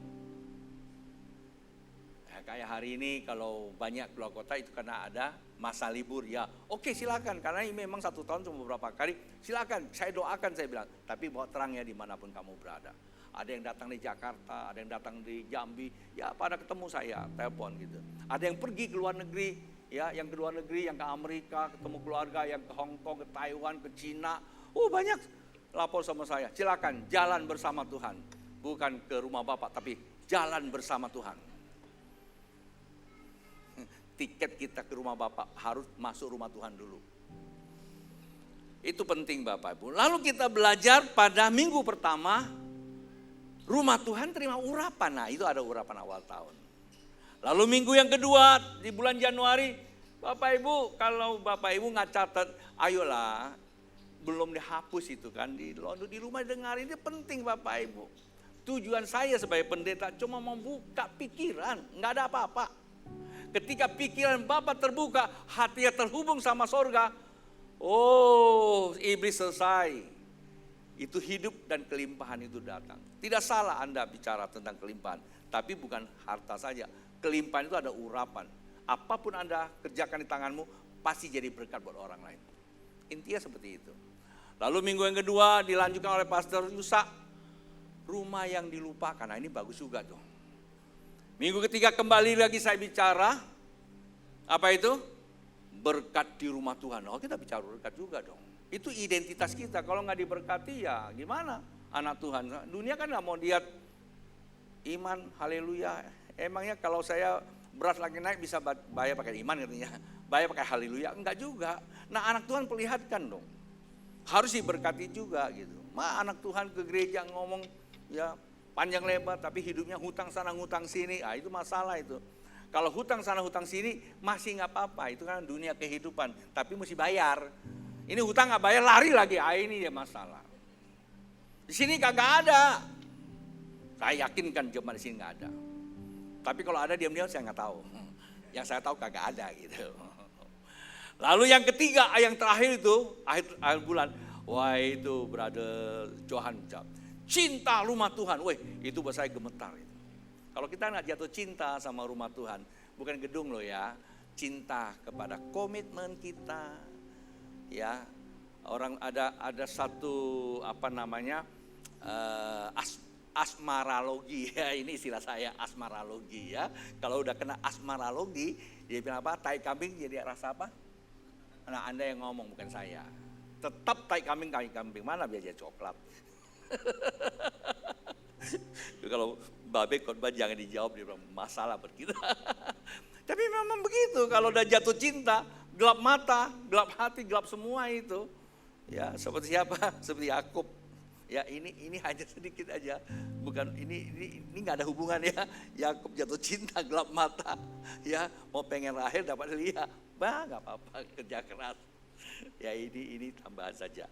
Ya, kayak hari ini kalau banyak keluar kota itu karena ada masa libur ya. Oke silakan, karena ini memang 1 tahun cuma beberapa kali. Silakan, saya doakan saya bilang. Tapi bawa terangnya dimanapun kamu berada. Ada yang datang di Jakarta, ada yang datang di Jambi, ya pada ketemu saya, telepon gitu. Ada yang pergi ke luar negeri, ya yang ke luar negeri, yang ke Amerika, ketemu keluarga, yang ke Hong Kong, ke Taiwan, ke Cina. Banyak lapor sama saya, silakan jalan bersama Tuhan. Bukan ke rumah Bapak, tapi jalan bersama Tuhan. Tiket kita ke rumah Bapak harus masuk rumah Tuhan dulu. Itu penting Bapak Ibu. Lalu kita belajar pada minggu pertama, rumah Tuhan terima urapan. Nah itu ada urapan awal tahun. Lalu minggu yang kedua di bulan Januari, Bapak Ibu kalau Bapak Ibu nggak catat, ayolah, belum dihapus itu kan di rumah dengar, ini penting Bapak Ibu. Tujuan saya sebagai pendeta cuma membuka pikiran, nggak ada apa-apa. Ketika pikiran Bapak terbuka, hatinya terhubung sama sorga, iblis selesai. Itu hidup dan kelimpahan itu datang. Tidak salah Anda bicara tentang kelimpahan, tapi bukan harta saja. Kelimpahan itu ada urapan. Apapun Anda kerjakan di tanganmu, pasti jadi berkat buat orang lain. Intinya seperti itu. Lalu minggu yang kedua dilanjutkan oleh Pastor Yusak, rumah yang dilupakan. Nah ini bagus juga tuh. Minggu ketiga kembali lagi saya bicara, apa itu? Berkat di rumah Tuhan. Oh kita bicara berkat juga dong. Itu identitas kita, kalau nggak diberkati ya gimana anak Tuhan. Dunia kan nggak mau lihat iman, haleluya. Emangnya kalau saya beras lagi naik bisa bayar pakai iman katanya. Bayar pakai haleluya, enggak juga. Nah anak Tuhan perlihatkan dong. Harus diberkati juga gitu. Anak Tuhan ke gereja ngomong ya panjang lebar tapi hidupnya hutang sana hutang sini. Ah itu masalah itu. Kalau hutang sana hutang sini masih nggak apa-apa, itu kan dunia kehidupan. Tapi mesti bayar. Ini hutang nggak bayar lari lagi, ah ini ya masalah. Di sini kagak ada. Saya yakin kan jemaat di sini nggak ada. Tapi kalau ada diam-diam saya nggak tahu. Yang saya tahu kagak ada gitu. Lalu yang ketiga, yang terakhir itu akhir bulan, wah itu brother Johan jawab, cinta rumah Tuhan. Weh itu buat saya gemetar. Itu. Kalau kita nggak jatuh cinta sama rumah Tuhan, bukan gedung loh ya, cinta kepada komitmen kita, ya orang ada satu apa namanya asmaralogi ya, ini istilah saya asmaralogi ya. Kalau udah kena asmaralogi, dia bilang apa? Tai kambing jadi rasa apa? Nah Anda yang ngomong bukan saya. Tetap tai kambing mana biar jadi coklat. Kalau babe khotbah jangan dijawab, dia bilang masalah buat kita. Tapi memang begitu, kalau udah jatuh cinta, gelap mata, gelap hati, gelap semua itu. Ya seperti siapa? Seperti Yakub. Ya ini hanya sedikit aja, bukan ini nggak ada hubungan ya. Yakub jatuh cinta, gelap mata, ya mau pengen Rahel dapat Lia, nggak apa-apa, kerja keras. Ya ini tambahan saja.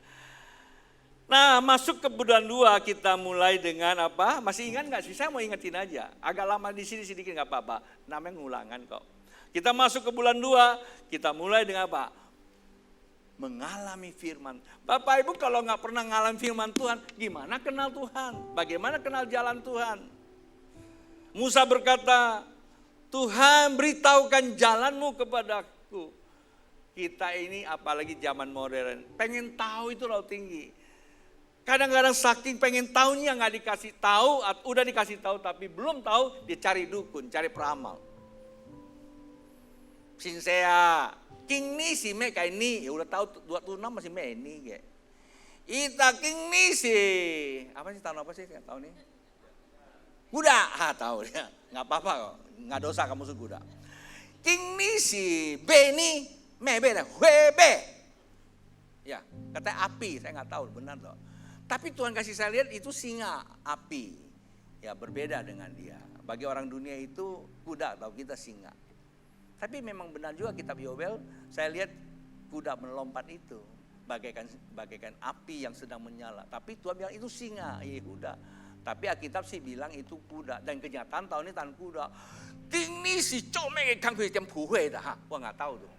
Nah masuk ke bulan 2 kita mulai dengan apa? Masih ingat nggak sih? Saya mau ingetin aja. Agak lama di sini sedikit nggak apa-apa. Namanya ngulangan kok. Kita masuk ke bulan 2, kita mulai dengan apa? Mengalami firman. Bapak Ibu kalau nggak pernah ngalami firman Tuhan, gimana kenal Tuhan? Bagaimana kenal jalan Tuhan? Musa berkata, Tuhan beritahukan jalanmu kepadaku. Kita ini apalagi zaman modern, pengen tahu itu laut tinggi. Kadang-kadang saking pengen tahunya nggak dikasih tahu, udah dikasih tahu tapi belum tahu, dia cari dukun, cari peramal. Sinsea, king ni si me kayak ini, ya udah tahu 26 masih me ini kayak. Ita king ni si, apa sih tahun apa sih tahun ini? Kuda, tahu ya, nggak apa-apa kok, nggak dosa kamu sudah kuda. King ni si, Beni, me be, webe. Ya, katanya api, saya nggak tahu benar loh. Tapi Tuhan kasih saya lihat itu singa, api. Ya berbeda dengan dia. Bagi orang dunia itu kuda, atau kita singa. Tapi memang benar juga kitab Yobel, saya lihat kuda melompat itu. Bagaikan api yang sedang menyala. Tapi Tuhan bilang itu singa, Yehuda. Tapi Alkitab sih bilang itu kuda. Dan kenyataan tahun ini tahun kuda. Ini si comeng kan gue jam puhe dah. Wah nggak tahu tuh.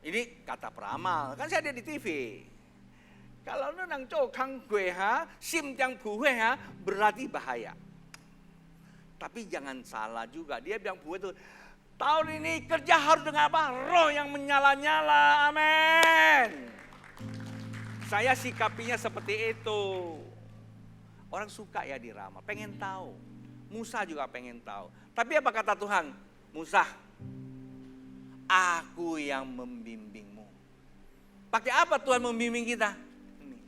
Ini kata peramal, kan saya ada di TV. Kalau lu nang cok kang gue sim yang puhe berarti bahaya. Tapi jangan salah juga, dia bilang puhe itu tahun ini kerja harus dengan apa? Roh yang menyala-nyala, amin. Saya sikapinya seperti itu. Orang suka ya diramal, pengen tahu. Musa juga pengen tahu. Tapi apa kata Tuhan? Musa, aku yang membimbingmu. Pakai apa Tuhan membimbing kita? Ini.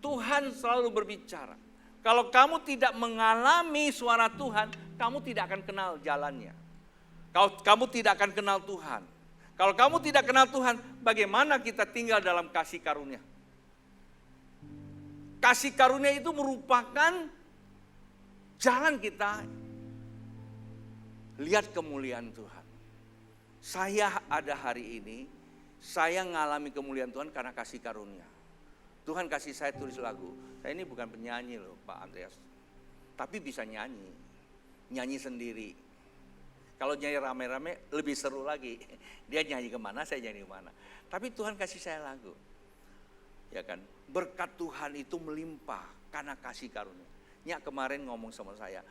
Tuhan selalu berbicara. Kalau kamu tidak mengalami suara Tuhan, kamu tidak akan kenal jalannya. Kalau kamu tidak akan kenal Tuhan. Kalau kamu tidak kenal Tuhan, bagaimana kita tinggal dalam kasih karunia? Kasih karunia itu merupakan jalan kita lihat kemuliaan Tuhan. Saya ada hari ini, saya mengalami kemuliaan Tuhan karena kasih karunia. Tuhan kasih saya tulis lagu. Saya ini bukan penyanyi loh Pak Andreas. Tapi bisa nyanyi. Nyanyi sendiri. Kalau nyanyi rame-rame lebih seru lagi. Dia nyanyi kemana, saya nyanyi kemana. Tapi Tuhan kasih saya lagu. Ya kan, berkat Tuhan itu melimpah karena kasih karunia. Nyak kemarin ngomong sama saya.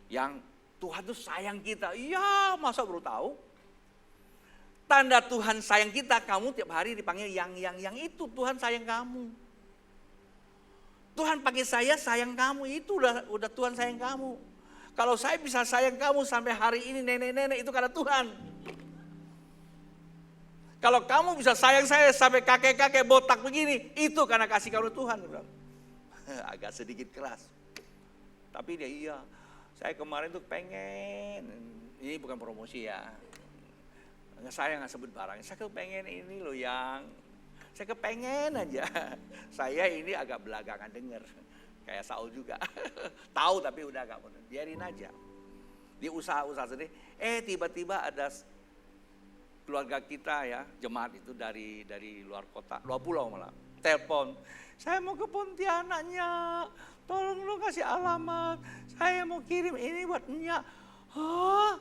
Yang Tuhan tuh sayang kita. Iya, masa baru tahu? tanda Tuhan sayang kita, kamu tiap hari dipanggil yang itu Tuhan sayang kamu. Tuhan pakai saya sayang kamu, itu udah Tuhan sayang kamu. Kalau saya bisa sayang kamu sampai hari ini nenek-nenek, itu karena Tuhan. Kalau kamu bisa sayang saya sampai kakek-kakek botak begini, itu karena kasih karunia Tuhan. Agak sedikit keras. Tapi dia iya, saya kemarin tuh pengen, ini bukan promosi ya. Saya nggak sebut barangnya, saya kepengen ini loh yang, saya kepengen aja. Saya ini agak belakangan denger, kayak Saul juga. Tahu tapi udah agak bener, biarin aja. Dia usaha-usaha sendiri, tiba-tiba ada keluarga kita ya, jemaat itu dari luar kota, luar pulau malah, telepon, saya mau ke Pontianaknya, tolong lu kasih alamat, saya mau kirim ini buat Nya. Hah?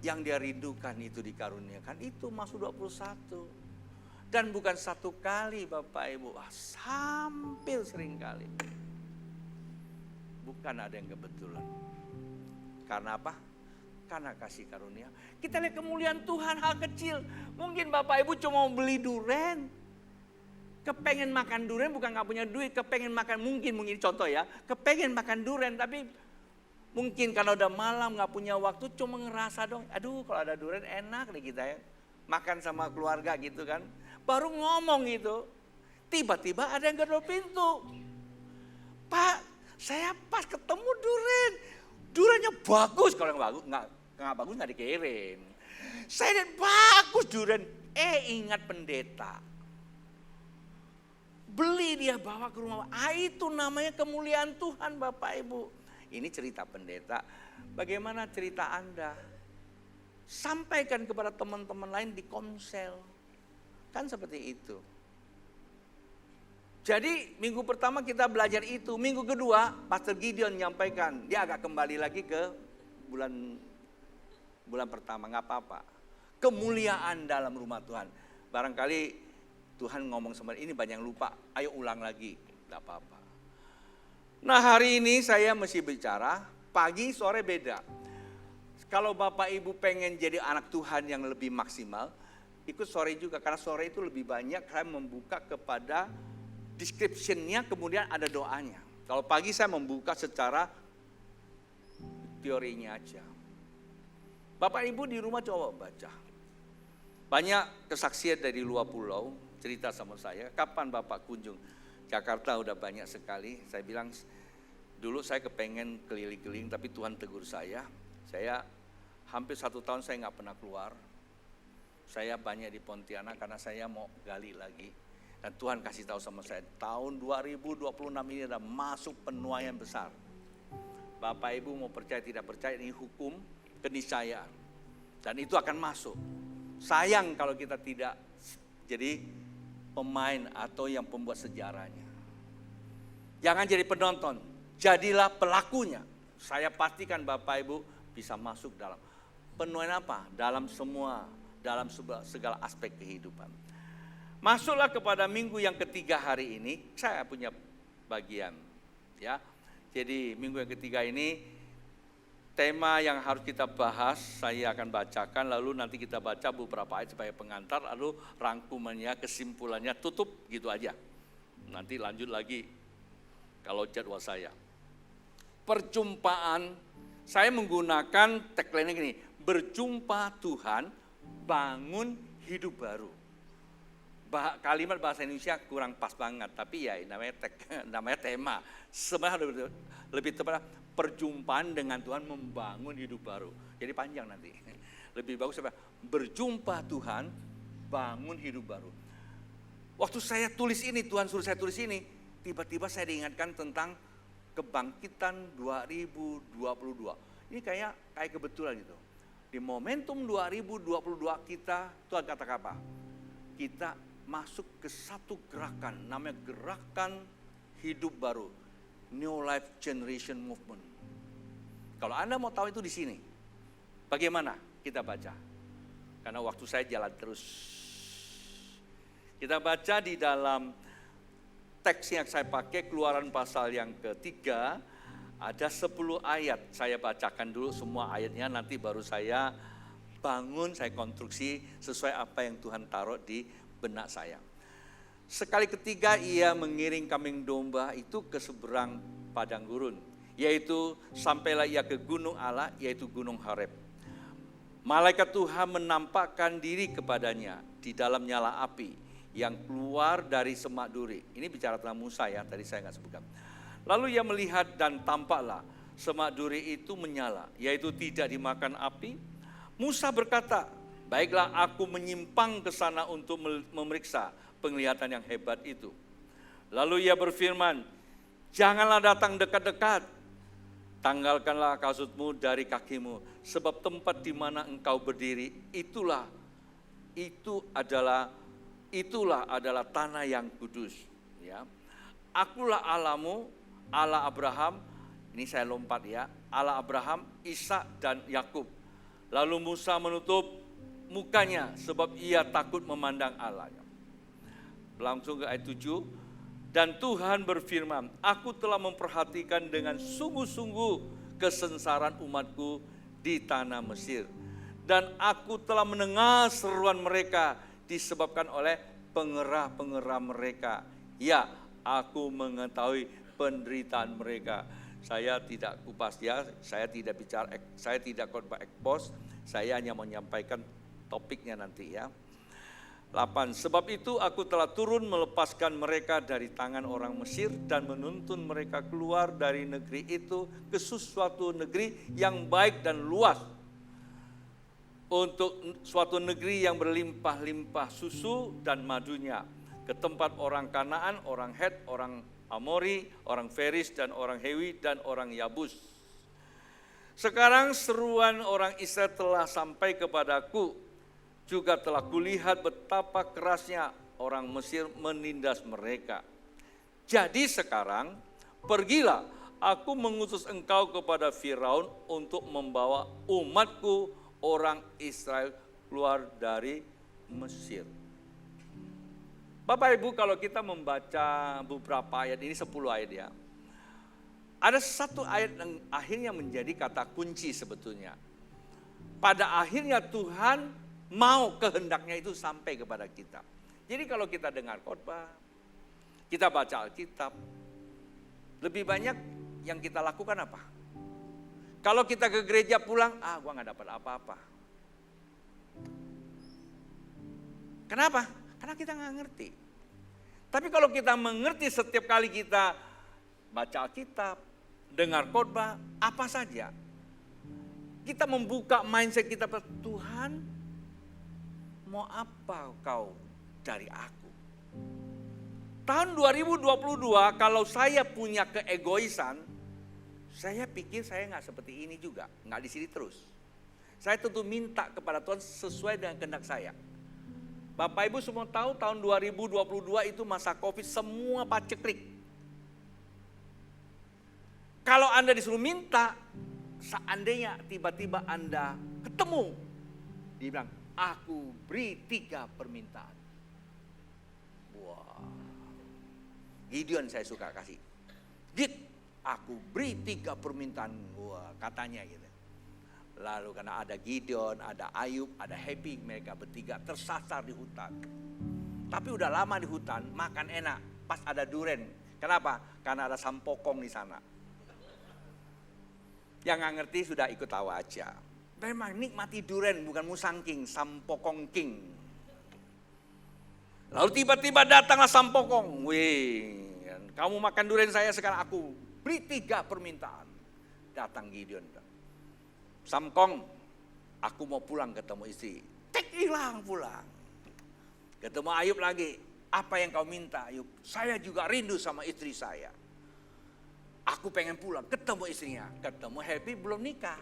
Yang dia rindukan itu dikaruniakan, itu masuk 21. Dan bukan satu kali Bapak Ibu, hampir sering kali. Bukan ada yang kebetulan. Karena apa? Karena kasih karunia. Kita lihat kemuliaan Tuhan hal kecil. Mungkin Bapak Ibu cuma mau beli duren. Kepengen makan duren, bukan gak punya duit. Kepengen makan, mungkin contoh ya. Kepengen makan duren, tapi mungkin karena udah malam gak punya waktu, cuma ngerasa dong. Aduh kalau ada duren enak nih kita ya. Makan sama keluarga gitu kan. Baru ngomong gitu. Tiba-tiba ada yang gedor pintu. Pak, saya pas ketemu duren. Durennya bagus. Kalau yang bagus nggak bagus nggak dikirim. Saya lihat bagus duren. Ingat pendeta. Beli dia bawa ke rumah. Itu namanya kemuliaan Tuhan Bapak Ibu. Ini cerita pendeta. Bagaimana cerita Anda? Sampaikan kepada teman-teman lain di komsel. Kan seperti itu. Jadi minggu pertama kita belajar itu. Minggu kedua Pastor Gideon menyampaikan. Dia agak kembali lagi ke bulan pertama. Gak apa-apa. Kemuliaan dalam rumah Tuhan. Barangkali Tuhan ngomong sama ini banyak yang lupa. Ayo ulang lagi. Gak apa-apa. Nah hari ini saya mesti bicara. Pagi sore beda. Kalau Bapak Ibu pengen jadi anak Tuhan yang lebih maksimal. Ikut sore juga. Karena sore itu lebih banyak saya membuka kepada description-nya, kemudian ada doanya. Kalau pagi saya membuka secara teorinya aja. Bapak Ibu di rumah coba baca. Banyak kesaksian dari luar pulau cerita sama saya. Kapan Bapak kunjung? Jakarta udah banyak sekali. Saya bilang dulu saya kepengen keliling-keliling tapi Tuhan tegur saya. Saya hampir 1 tahun saya nggak pernah keluar. Saya banyak di Pontianak karena saya mau gali lagi. Dan Tuhan kasih tahu sama saya, tahun 2026 ini ada masuk penuaian besar. Bapak Ibu mau percaya tidak percaya, ini hukum keniscayaan. Dan itu akan masuk. Sayang kalau kita tidak jadi pemain atau yang pembuat sejarahnya. Jangan jadi penonton, jadilah pelakunya. Saya pastikan Bapak Ibu bisa masuk dalam penuaian apa? Dalam segala aspek kehidupan. Masuklah kepada minggu yang ketiga hari ini, saya punya bagian ya. Jadi minggu yang ketiga ini tema yang harus kita bahas, saya akan bacakan lalu nanti kita baca beberapa ayat sebagai pengantar, lalu rangkumannya, kesimpulannya tutup gitu aja. Nanti lanjut lagi kalau jadwal saya. Perjumpaan, saya menggunakan tagline gini, berjumpa Tuhan, bangun hidup baru. Kalimat bahasa Indonesia kurang pas banget, tapi ya namanya tema. Sebenarnya lebih tepat perjumpaan dengan Tuhan membangun hidup baru. Jadi panjang nanti. Lebih bagus berjumpa Tuhan, bangun hidup baru. Waktu saya tulis ini, Tuhan suruh saya tulis ini, tiba-tiba saya diingatkan tentang kebangkitan 2022. Ini kayak kebetulan gitu. Di momentum 2022 kita, Tuhan katakan apa? Kita masuk ke satu gerakan, namanya gerakan hidup baru, New Life Generation Movement. Kalau Anda mau tahu itu di sini, bagaimana kita baca? Karena waktu saya jalan terus. Kita baca di dalam teks yang saya pakai, Keluaran pasal yang ketiga, ada 10 ayat. Saya bacakan dulu semua ayatnya, nanti baru saya bangun, saya konstruksi sesuai apa yang Tuhan taruh di benak saya. Sekali ketiga ia mengiring kambing domba itu ke seberang padang gurun, yaitu sampailah ia ke gunung Allah, yaitu gunung Horeb. Malaikat Tuhan menampakkan diri kepadanya di dalam nyala api yang keluar dari semak duri. Ini bicara tentang Musa ya, tadi saya nggak sebutkan. Lalu ia melihat dan tampaklah semak duri itu menyala, yaitu tidak dimakan api. Musa berkata, baiklah aku menyimpang ke sana untuk memeriksa penglihatan yang hebat itu. Lalu ia berfirman, janganlah datang dekat-dekat, tanggalkanlah kasutmu dari kakimu, sebab tempat di mana engkau berdiri itulah adalah tanah yang kudus. Ya, akulah Allahmu, Allah Abraham. Ini saya lompat ya, Allah Abraham, Ishak dan Yakub. Lalu Musa menutup mukanya sebab ia takut memandang Allah. Langsung ke ayat 7. Dan Tuhan berfirman, aku telah memperhatikan dengan sungguh-sungguh kesengsaraan umatku di tanah Mesir. Dan aku telah mendengar seruan mereka disebabkan oleh pengerah-pengerah mereka. Ya, aku mengetahui penderitaan mereka. Saya tidak kupas ya, saya tidak bicara, saya tidak khotbah ekspos, saya hanya menyampaikan topiknya nanti ya. 8. Sebab itu aku telah turun melepaskan mereka dari tangan orang Mesir dan menuntun mereka keluar dari negeri itu ke suatu negeri yang baik dan luas. Untuk suatu negeri yang berlimpah-limpah susu dan madunya. Ke tempat orang Kanaan, orang Het, orang Amori, orang Feris dan orang Hewi dan orang Yabus. Sekarang seruan orang Israel telah sampai kepadaku. Juga telah kulihat betapa kerasnya orang Mesir menindas mereka. Jadi sekarang pergilah, aku mengutus engkau kepada Firaun untuk membawa umatku orang Israel keluar dari Mesir. Bapak Ibu, kalau kita membaca beberapa ayat ini, 10 ayat ya. Ada satu ayat yang akhirnya menjadi kata kunci sebetulnya. Pada akhirnya Tuhan mau kehendaknya itu sampai kepada kita. Jadi kalau kita dengar khotbah, kita baca Alkitab, lebih banyak yang kita lakukan apa? Kalau kita ke gereja pulang, gua gak dapat apa-apa. Kenapa? Karena kita gak ngerti. Tapi kalau kita mengerti setiap kali kita baca Alkitab, dengar khotbah, apa saja, kita membuka mindset kita, Tuhan mau apa kau dari aku? Tahun 2022 kalau saya punya keegoisan, saya pikir saya nggak seperti ini juga, nggak di sini terus. Saya tentu minta kepada Tuhan sesuai dengan kehendak saya. Bapak Ibu semua tahu tahun 2022 itu masa Covid, semua paceklik. Kalau Anda disuruh minta, seandainya tiba-tiba Anda ketemu, dia bilang, aku beri 3 permintaan. Wah, Gideon saya suka kasih. Gid, aku beri 3 permintaan. Wah, katanya gitu. Lalu karena ada Gideon, ada Ayub, ada Happy, mereka bertiga tersasar di hutan. Tapi udah lama di hutan, makan enak. Pas ada duren. Kenapa? Karena ada sampokong di sana. Yang nggak ngerti sudah ikut tawa aja. Memang nikmati duren, bukan musangking, sampokong king. Lalu tiba-tiba datanglah sampokong. Wih, kamu makan duren saya, sekarang aku beri 3 permintaan. Datang Gideon. Samkong, aku mau pulang ketemu istri. Hilang pulang. Ketemu Ayub lagi. Apa yang kau minta Ayub? Saya juga rindu sama istri saya. Aku pengen pulang, ketemu istrinya. Ketemu Happy belum nikah.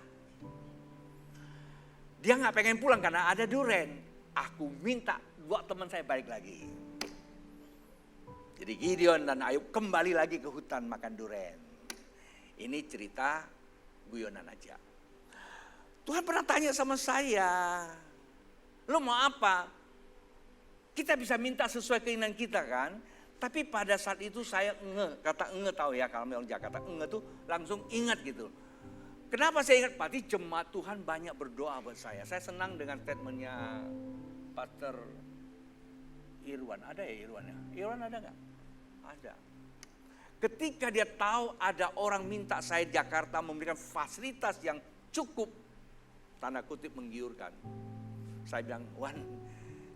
Dia gak pengen pulang karena ada duren. Aku minta buat teman saya balik lagi. Jadi Gideon dan Ayub kembali lagi ke hutan makan duren. Ini cerita guyonan aja. Tuhan pernah tanya sama saya, lo mau apa? Kita bisa minta sesuai keinginan kita kan? Tapi pada saat itu saya kata tahu ya, kalau orang Jakarta tuh langsung ingat gitu. Kenapa saya ingat? Berarti jemaat Tuhan banyak berdoa buat saya. Saya senang dengan statementnya Pastor Irwan. Ada ya Irwan ya? Irwan ada nggak? Ada. Ketika dia tahu ada orang minta saya Jakarta memberikan fasilitas yang cukup, tanda kutip menggiurkan. Saya bilang, Wan,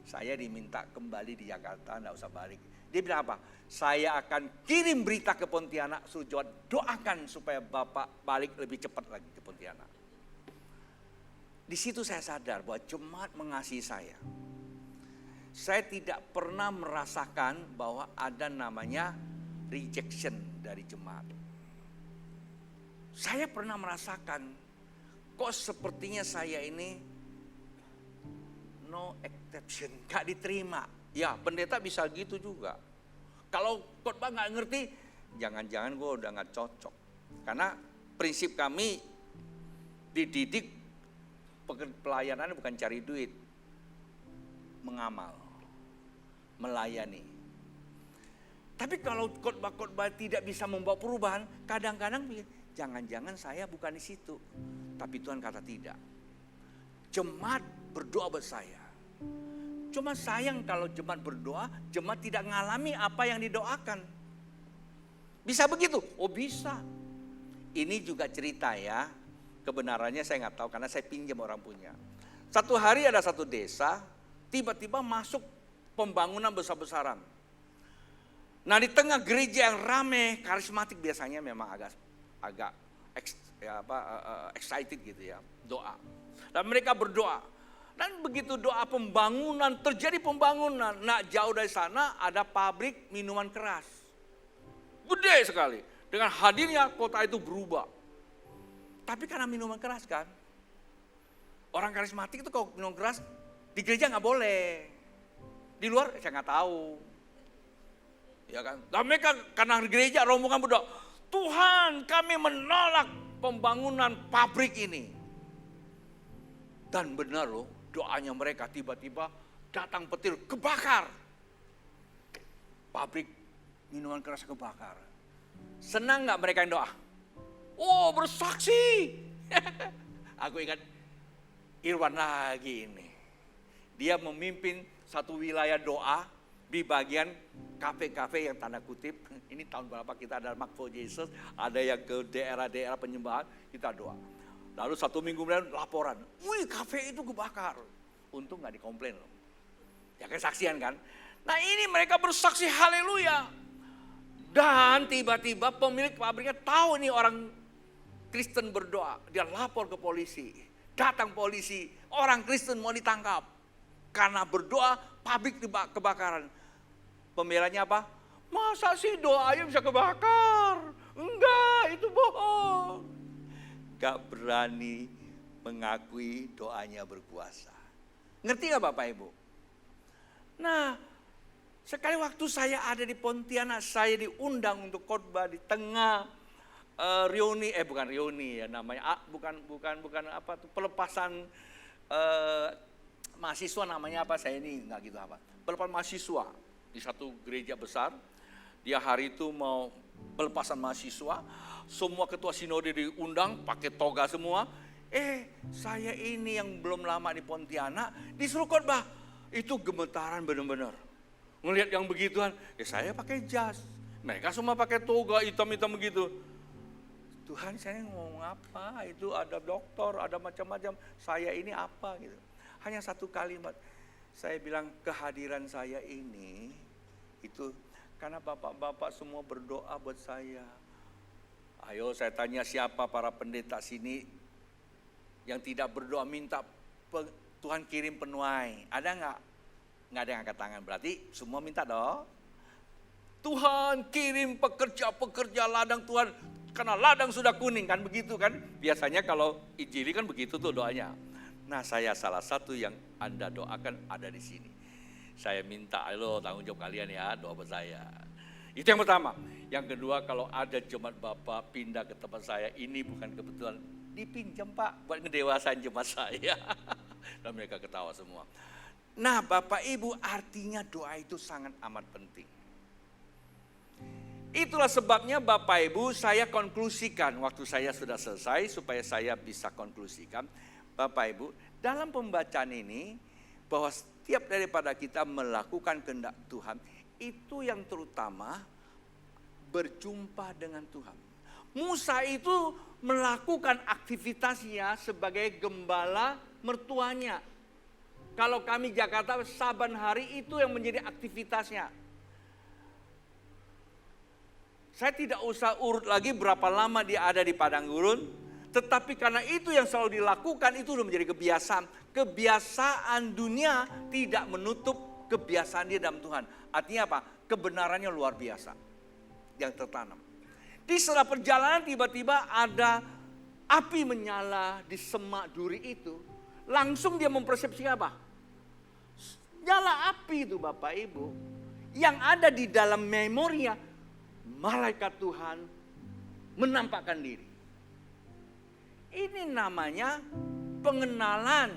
saya diminta kembali di Jakarta, enggak usah balik. Dia bilang apa? Saya akan kirim berita ke Pontianak, suruh doakan supaya Bapak balik lebih cepat lagi ke Pontianak. Di situ saya sadar bahwa jemaat mengasihi saya. Saya tidak pernah merasakan bahwa ada namanya rejection dari jemaat. Saya pernah merasakan, kok sepertinya saya ini no exception, gak diterima. Ya pendeta bisa gitu juga. Kalau khotbah gak ngerti, jangan-jangan gue udah gak cocok. Karena prinsip kami dididik pelayanan bukan cari duit, mengamal, melayani. Tapi kalau khotbah-khotbah tidak bisa membawa perubahan, kadang-kadang jangan-jangan saya bukan di situ. Tapi Tuhan kata tidak. Jemaat berdoa buat saya. Cuma sayang kalau jemaat berdoa, jemaat tidak mengalami apa yang didoakan. Bisa begitu? Oh bisa. Ini juga cerita ya. Kebenarannya saya nggak tahu karena saya pinjam orang punya. Satu hari ada satu desa, tiba-tiba masuk pembangunan besar-besaran. Nah di tengah gereja yang ramai, karismatik biasanya memang agak excited gitu ya, doa. Dan mereka berdoa. Dan begitu doa pembangunan, terjadi pembangunan. Nah jauh dari sana ada pabrik minuman keras. Gede sekali. Dengan hadirnya kota itu berubah. Tapi karena minuman keras kan. Orang karismatik itu kalau minuman keras di gereja gak boleh. Di luar saya gak tahu. Ya kan? Dan mereka karena gereja rombongan berdoa. Tuhan kami menolak pembangunan pabrik ini. Dan benar loh, doanya mereka tiba-tiba datang petir kebakar. Pabrik minuman keras kebakar. Senang gak mereka yang doa? Oh bersaksi. Aku ingat Irwan lagi ini. Dia memimpin satu wilayah doa di bagian kafe-kafe yang tanda kutip. Ini tahun berapa kita ada Mark for Jesus. Ada yang ke daerah-daerah penyembahan, kita doa. Lalu 1 minggu kemudian laporan, wih kafe itu kebakar. Untung gak dikomplain loh. Ya kesaksian kan. Nah ini mereka bersaksi haleluya. Dan tiba-tiba pemilik pabriknya tahu nih orang Kristen berdoa. Dia lapor ke polisi. Datang polisi, orang Kristen mau ditangkap. Karena berdoa pabrik kebakaran. Pembelanya apa? Masa sih doanya bisa kebakar? Enggak, itu bohong. Gak berani mengakui doanya berkuasa. Ngerti gak Bapak Ibu? Nah, sekali waktu saya ada di Pontianak, saya diundang untuk khotbah di tengah reuni, bukan reuni ya namanya, bukan apa tuh, pelepasan mahasiswa namanya apa, saya ini nggak gitu apa. Pelepasan mahasiswa di satu gereja besar, dia hari itu mau pelepasan mahasiswa, semua ketua sinode diundang pakai toga semua. Saya ini yang belum lama di Pontianak disuruh khotbah. Itu gemetaran benar-benar. Ngelihat yang begituan, saya pakai jas. Mereka semua pakai toga hitam-hitam begitu. Tuhan saya ngomong apa? Itu ada dokter, ada macam-macam. Saya ini apa gitu. Hanya satu kalimat. Saya bilang kehadiran saya ini itu karena bapak-bapak semua berdoa buat saya. Ayo saya tanya siapa para pendeta sini yang tidak berdoa minta Tuhan kirim penuai. Ada nggak? Nggak ada yang angkat tangan. Berarti semua minta dong. Tuhan kirim pekerja-pekerja ladang Tuhan. Karena ladang sudah kuning kan begitu kan. Biasanya kalau injili kan begitu tuh doanya. Nah saya salah satu yang Anda doakan ada di sini. Saya minta, ayo tanggung jawab kalian ya, doa buat saya. Itu yang pertama. Yang kedua, kalau ada jemaat Bapak pindah ke tempat saya, ini bukan kebetulan, dipinjam Pak buat ngedewasain jemaat saya. Dan mereka ketawa semua. Nah Bapak Ibu, artinya doa itu sangat amat penting. Itulah sebabnya Bapak Ibu saya konklusikan waktu saya sudah selesai supaya saya bisa konklusikan. Bapak Ibu dalam pembacaan ini bahwa setiap daripada kita melakukan kehendak Tuhan itu yang terutama berjumpa dengan Tuhan. Musa itu melakukan aktivitasnya sebagai gembala mertuanya. Kalau kami Jakarta saban hari itu yang menjadi aktivitasnya. Saya tidak usah urut lagi berapa lama dia ada di padang gurun. Tetapi karena itu yang selalu dilakukan itu sudah menjadi kebiasaan. Kebiasaan dunia tidak menutup kebiasaan dia dalam Tuhan. Artinya apa? Kebenarannya luar biasa yang tertanam. Di sela perjalanan tiba-tiba ada api menyala di semak duri itu. Langsung dia mempersepsikan apa? Nyala api itu Bapak Ibu. Yang ada di dalam memorinya, malaikat Tuhan menampakkan diri. Ini namanya pengenalan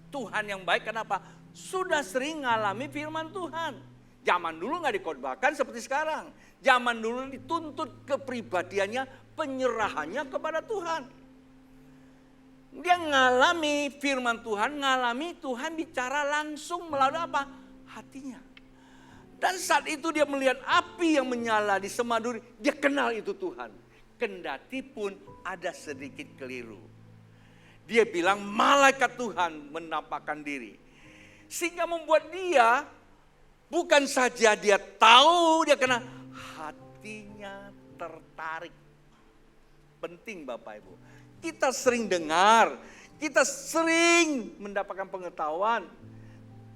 Tuhan yang baik. Kenapa? Sudah sering ngalami firman Tuhan. Zaman dulu gak dikhotbahkan seperti sekarang. Zaman dulu dituntut kepribadiannya, penyerahannya kepada Tuhan. Dia ngalami firman Tuhan, ngalami Tuhan bicara langsung melalui apa? Hatinya. Dan saat itu dia melihat api yang menyala di semak duri, dia kenal itu Tuhan. Kendati pun ada sedikit keliru. Dia bilang malaikat Tuhan menampakkan diri. Sehingga membuat dia bukan saja dia tahu, dia kena hatinya tertarik. Penting Bapak Ibu. Kita sering dengar, kita sering mendapatkan pengetahuan.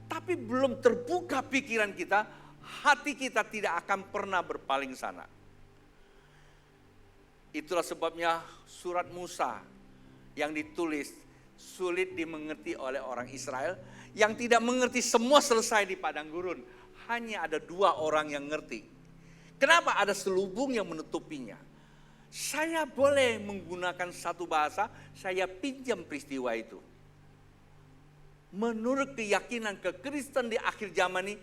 Tapi belum terbuka pikiran kita, hati kita tidak akan pernah berpaling sana. Itulah sebabnya surat Musa yang ditulis sulit dimengerti oleh orang Israel. Yang tidak mengerti semua selesai di padang gurun. Hanya ada 2 orang yang ngerti. Kenapa? Ada selubung yang menutupinya. Saya boleh menggunakan satu bahasa, saya pinjam peristiwa itu. Menurut keyakinan kekristen di akhir zaman ini,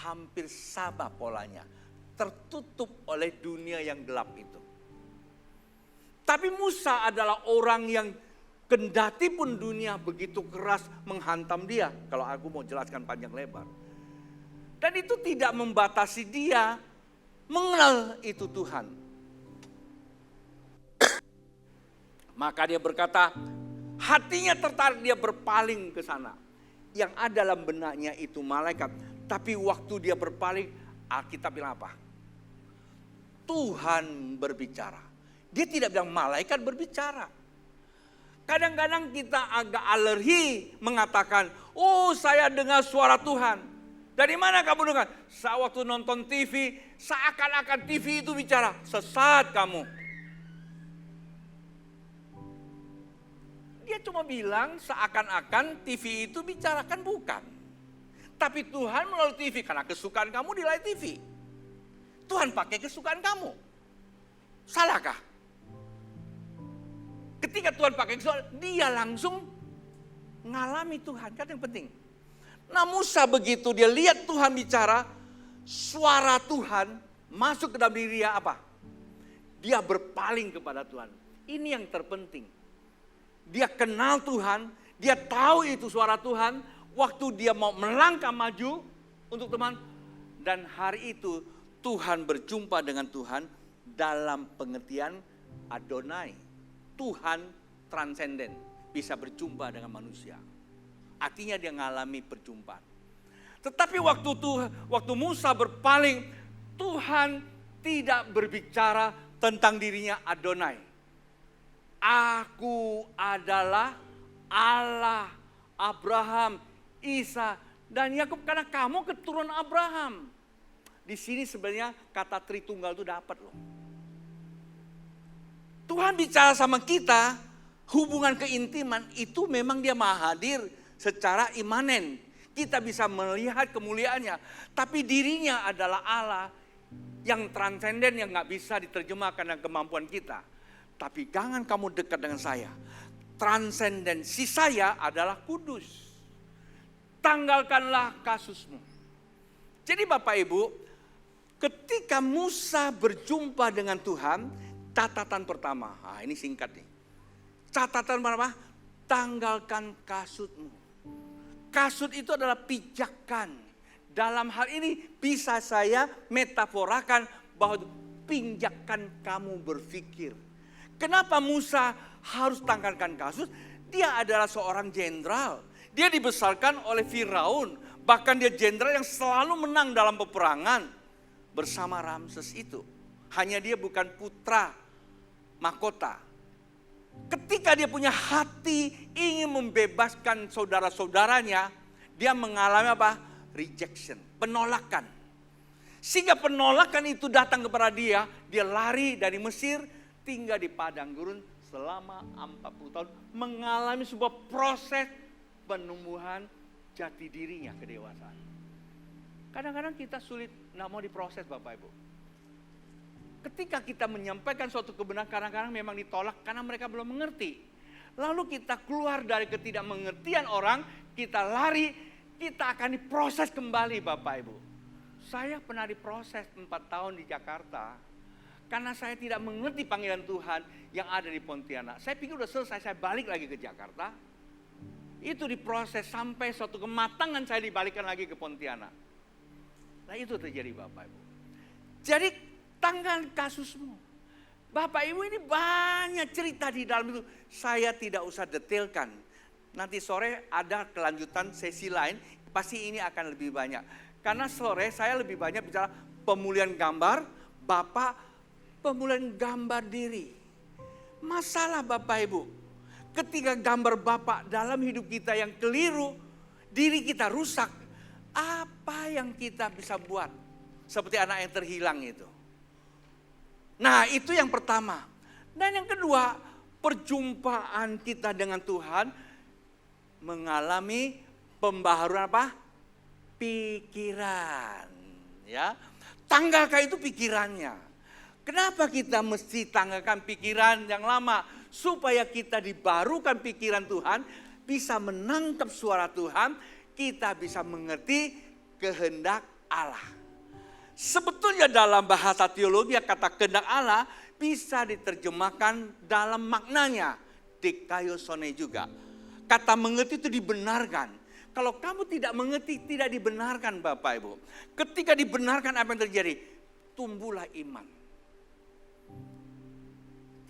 hampir sama polanya. Tertutup oleh dunia yang gelap itu. Tapi Musa adalah orang yang kendati pun dunia begitu keras menghantam dia. Kalau aku mau jelaskan panjang lebar. Dan itu tidak membatasi dia mengenal itu Tuhan. Maka dia berkata, hatinya tertarik, dia berpaling ke sana. Yang ada dalam benaknya itu malaikat. Tapi waktu dia berpaling, Alkitab bilang apa? Tuhan berbicara. Dia tidak bilang malaikat berbicara. Kadang-kadang kita agak alergi mengatakan, oh saya dengar suara Tuhan. Dari mana kamu dengar? Saat waktu nonton TV, seakan-akan TV itu bicara. Sesat kamu. Dia cuma bilang seakan-akan TV itu bicarakan, bukan. Tapi Tuhan melalui TV, karena kesukaan kamu di layar TV. Tuhan pakai kesukaan kamu. Salahkah? Ketika Tuhan pakai kesukaan, dia langsung ngalami Tuhan. Kan yang penting. Nah Musa begitu dia lihat Tuhan bicara, suara Tuhan masuk ke dalam diri dia apa? Dia berpaling kepada Tuhan. Ini yang terpenting. Dia kenal Tuhan, dia tahu itu suara Tuhan. Waktu dia mau melangkah maju untuk teman. Dan hari itu Tuhan berjumpa dengan Tuhan dalam pengertian Adonai. Tuhan transenden, bisa berjumpa dengan manusia. Artinya dia mengalami perjumpaan. Tetapi waktu Musa berpaling, Tuhan tidak berbicara tentang dirinya Adonai. Aku adalah Allah Abraham, Isa dan Yakub, karena kamu keturunan Abraham. Di sini sebenarnya kata Tritunggal itu dapat loh. Tuhan bicara sama kita, hubungan keintiman itu memang dia maha hadir secara imanen. Kita bisa melihat kemuliaannya, tapi dirinya adalah Allah yang transenden, yang gak bisa diterjemahkan dengan kemampuan kita. Tapi jangan kamu dekat dengan saya. Transendensi saya adalah kudus. Tanggalkanlah kasusmu. Jadi Bapak Ibu, Ketika Musa berjumpa dengan Tuhan, catatan pertama, ini singkat nih. Catatan pertama, tanggalkan kasutmu. Kasut itu adalah pijakan. Dalam hal ini bisa saya metaforakan bahwa pijakan kamu berpikir. Kenapa Musa harus tanggalkan kasut? Dia adalah seorang jenderal. Dia dibesarkan oleh Firaun. Bahkan dia jenderal yang selalu menang dalam peperangan bersama Ramses itu. Hanya dia bukan putra mahkota. Ketika dia punya hati ingin membebaskan saudara-saudaranya, dia mengalami apa? Rejection, penolakan. Sehingga penolakan itu datang kepada dia lari dari Mesir, tinggal di padang gurun selama 40 tahun, mengalami sebuah proses penumbuhan jati dirinya, kedewasaan. Kadang-kadang kita sulit, nggak mau diproses Bapak Ibu. Ketika kita menyampaikan suatu kebenaran, kadang-kadang memang ditolak karena mereka belum mengerti. Lalu kita keluar dari ketidakmengertian orang, kita lari, kita akan diproses kembali Bapak Ibu. Saya pernah diproses 4 tahun di Jakarta. Karena saya tidak mengerti panggilan Tuhan yang ada di Pontianak. Saya pikir udah selesai, saya balik lagi ke Jakarta. Itu diproses sampai suatu kematangan saya dibalikkan lagi ke Pontianak. Nah itu terjadi Bapak Ibu. Jadi tanggal kasusmu. Bapak Ibu ini banyak cerita di dalam itu. Saya tidak usah detailkan. Nanti sore ada kelanjutan sesi lain, pasti ini akan lebih banyak. Karena sore saya lebih banyak bicara pemulihan gambar, Bapak pemulihan gambar diri. Masalah Bapak Ibu, ketika gambar Bapak dalam hidup kita yang keliru, diri kita rusak, apa yang kita bisa buat? Seperti anak yang terhilang itu. Nah itu yang pertama. Dan yang kedua, perjumpaan kita dengan Tuhan mengalami pembaharuan apa? Pikiran. Ya, tanggalkan itu pikirannya. Kenapa kita mesti tanggalkan pikiran yang lama? Supaya kita dibarukan pikiran Tuhan, bisa menangkap suara Tuhan, kita bisa mengerti kehendak Allah. Sebetulnya dalam bahasa teologi kata kehendak Allah bisa diterjemahkan dalam maknanya, dikaiosone juga. Kata mengerti itu dibenarkan. Kalau kamu tidak mengerti, tidak dibenarkan Bapak Ibu. Ketika dibenarkan apa yang terjadi? Tumbuhlah iman.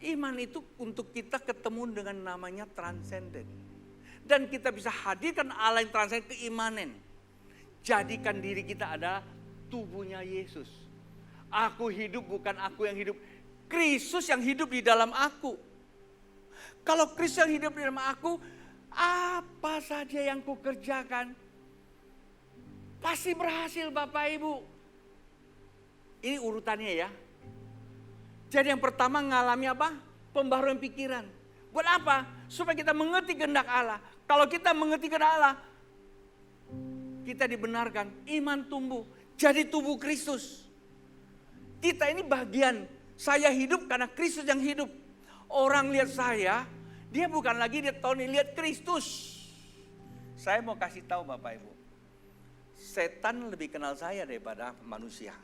Iman itu untuk kita ketemu dengan namanya transenden. Dan kita bisa hadirkan Allah yang transenden, keimanan. Jadikan diri kita adalah tubuhnya Yesus. Aku hidup bukan aku yang hidup. Kristus yang hidup di dalam aku. Kalau Kristus yang hidup di dalam aku, apa saja yang kukerjakan pasti berhasil Bapak Ibu. Ini urutannya ya. Jadi yang pertama ngalami apa? Pembaharuan pikiran. Buat apa? Supaya kita mengerti kehendak Allah. Kalau kita mengerti kehendak Allah, kita dibenarkan, iman tumbuh, jadi tubuh Kristus. Kita ini bagian, saya hidup karena Kristus yang hidup. Orang lihat saya, dia bukan lagi dia tahu nih, lihat Kristus. Saya mau kasih tahu Bapak Ibu, setan lebih kenal saya daripada manusia.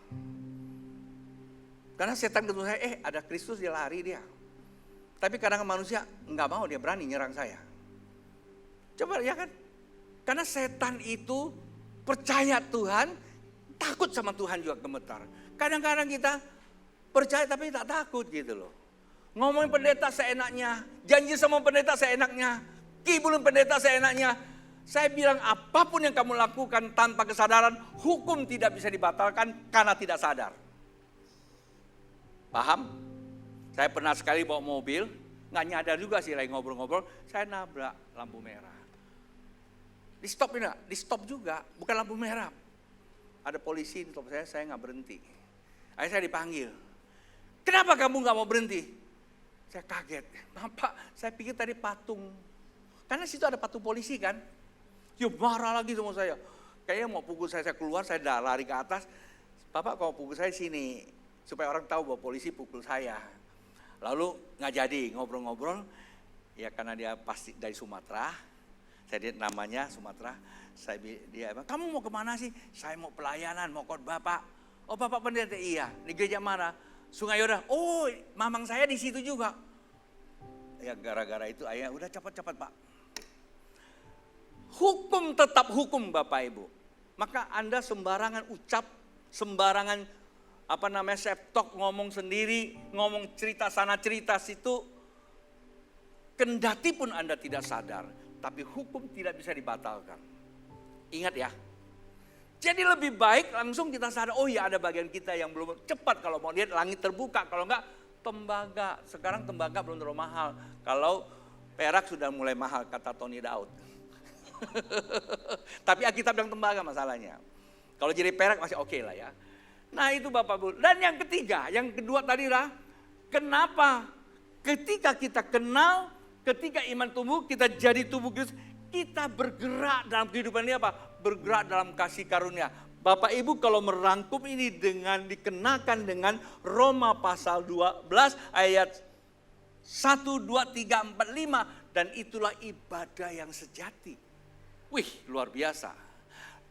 Karena setan ketemu saya, ada Kristus, dia lari dia. Tapi kadang manusia nggak mau, dia berani nyerang saya. Coba ya kan, karena setan itu percaya Tuhan, takut sama Tuhan juga gemetar. Kadang-kadang kita percaya tapi tak takut gitu loh. Ngomongin pendeta seenaknya, janji sama pendeta seenaknya, kibulin pendeta seenaknya. Saya bilang apapun yang kamu lakukan tanpa kesadaran, hukum tidak bisa dibatalkan karena tidak sadar. Paham? Saya pernah sekali bawa mobil, nggak nyadar juga sih lagi ngobrol-ngobrol, saya nabrak lampu merah. Di stop ini, di stop juga, bukan lampu merah. Ada polisi di stop saya nggak berhenti. Akhirnya saya dipanggil. Kenapa kamu nggak mau berhenti? Saya kaget. Bapak, saya pikir tadi patung. Karena situ ada patung polisi kan. Dia marah lagi sama saya. Kayaknya mau pukul saya keluar, saya lari ke atas. Bapak kalau pukul saya sini, supaya orang tahu bahwa polisi pukul saya. Lalu nggak jadi ngobrol-ngobrol. Ya karena dia pasti dari Sumatera. Saya lihat namanya Sumatera. Dia bilang, kamu mau kemana sih? Saya mau pelayanan, mau khotbah Pak. Oh Bapak pendeta, iya. Di gereja mana? Sungai Yordan. Oh mamang saya di situ juga. Ya gara-gara itu ayah udah cepat-cepat Pak. Hukum tetap hukum Bapak Ibu. Maka Anda sembarangan ucap, sembarangan septok, ngomong sendiri, ngomong cerita sana cerita situ. Kendati pun Anda tidak sadar, tapi hukum tidak bisa dibatalkan. Ingat ya. Jadi lebih baik langsung kita sadar, oh ya ada bagian kita yang belum cepat kalau mau lihat langit terbuka, kalau enggak tembaga. Sekarang tembaga belum terlalu mahal. Kalau perak sudah mulai mahal kata Tony Daud. Tapi Alkitab bilang tembaga masalahnya. Kalau jadi perak masih oke lah ya. Nah itu Bapak Bu. Dan yang ketiga, yang kedua tadi lah, kenapa ketika kita kenal, ketika iman tumbuh, kita jadi tubuh Kristus, kita bergerak dalam kehidupan ini apa? Bergerak dalam kasih karunia. Bapak Ibu kalau merangkum ini dengan dikenakan dengan Roma pasal 12 ayat 1, 2, 3, 4, 5. Dan itulah ibadah yang sejati. Wih luar biasa.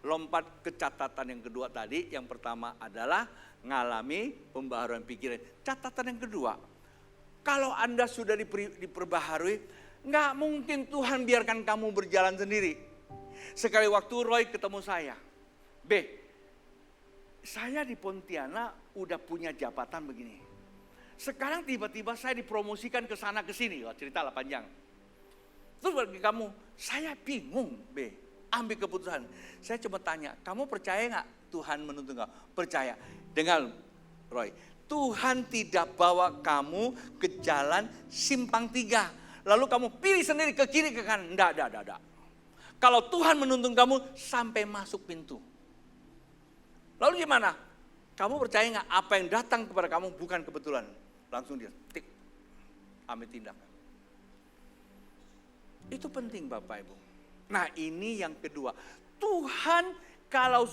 Lompat ke catatan yang kedua tadi, yang pertama adalah ngalami pembaharuan pikiran. Catatan yang kedua, kalau Anda sudah diperbaharui, nggak mungkin Tuhan biarkan kamu berjalan sendiri. Sekali waktu Roy ketemu saya, saya di Pontianak udah punya jabatan begini. Sekarang tiba-tiba saya dipromosikan ke sana ke sini, cerita lah panjang. Terus bagi kamu, saya bingung, ambil keputusan. Saya cuma tanya, kamu percaya nggak Tuhan menuntun kamu? Percaya. Dengar Roy, Tuhan tidak bawa kamu ke jalan simpang tiga. Lalu kamu pilih sendiri ke kiri ke kanan. Enggak. Kalau Tuhan menuntun kamu sampai masuk pintu. Lalu gimana? Kamu percaya nggak apa yang datang kepada kamu bukan kebetulan? Langsung dia tik, ambil tindakan. Itu penting Bapak Ibu. Nah ini yang kedua, Tuhan kalau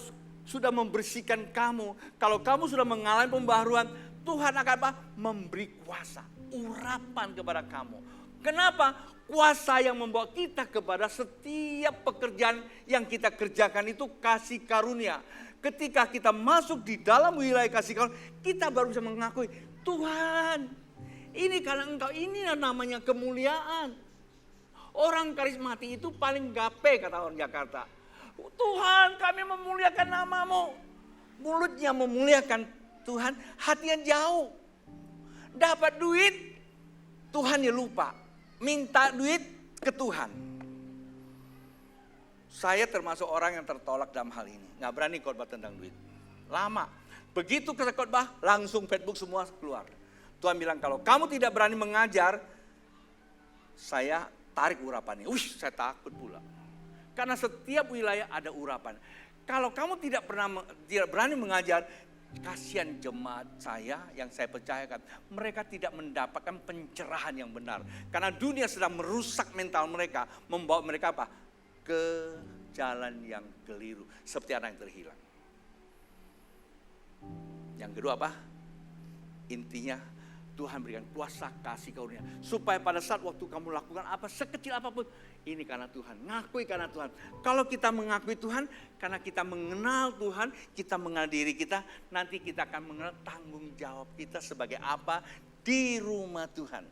sudah membersihkan kamu, kalau kamu sudah mengalami pembaharuan, Tuhan akan apa? Memberi kuasa, urapan kepada kamu. Kenapa? Kuasa yang membawa kita kepada setiap pekerjaan yang kita kerjakan itu kasih karunia. Ketika kita masuk di dalam wilayah kasih karunia, kita baru bisa mengakui, Tuhan ini karena Engkau, ini namanya kemuliaan. Orang karismatik itu paling gape kata orang Jakarta. Tuhan kami memuliakan namamu. Mulutnya memuliakan Tuhan, hatinya jauh. Dapat duit, Tuhan ya lupa. Minta duit ke Tuhan. Saya termasuk orang yang tertolak dalam hal ini. Gak berani khotbah tentang duit. Lama. Begitu ke khotbah langsung Facebook semua keluar. Tuhan bilang kalau kamu tidak berani mengajar, saya tarik urapannya. Saya takut pula. Karena setiap wilayah ada urapan. Kalau kamu tidak berani mengajar, kasihan jemaat saya yang saya percayakan. Mereka tidak mendapatkan pencerahan yang benar. Karena dunia sedang merusak mental mereka. Membawa mereka apa? Ke jalan yang keliru. Seperti anak yang terhilang. Yang kedua apa? Intinya Tuhan berikan kuasa kasih karunia. Supaya pada saat waktu kamu lakukan apa sekecil apapun. Ini karena Tuhan. Ngakui karena Tuhan. Kalau kita mengakui Tuhan. Karena kita mengenal Tuhan. Kita mengenal diri kita. Nanti kita akan mengenal tanggung jawab kita sebagai apa di rumah Tuhan.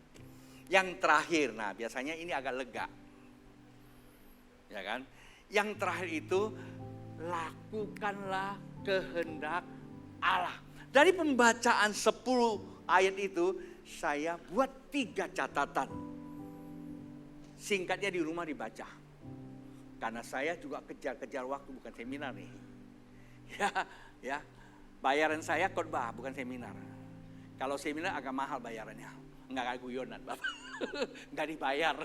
Yang terakhir. Nah biasanya ini agak lega. Ya kan. Yang terakhir itu. Lakukanlah kehendak Allah. Dari pembacaan 10 ayat itu saya buat 3 catatan. Singkatnya di rumah dibaca. Karena saya juga kejar-kejar waktu, bukan seminar nih. Ya. Bayaran saya khotbah, bukan seminar. Kalau seminar agak mahal bayarannya. Enggak kayak guyonan, Bapak. Enggak dibayar.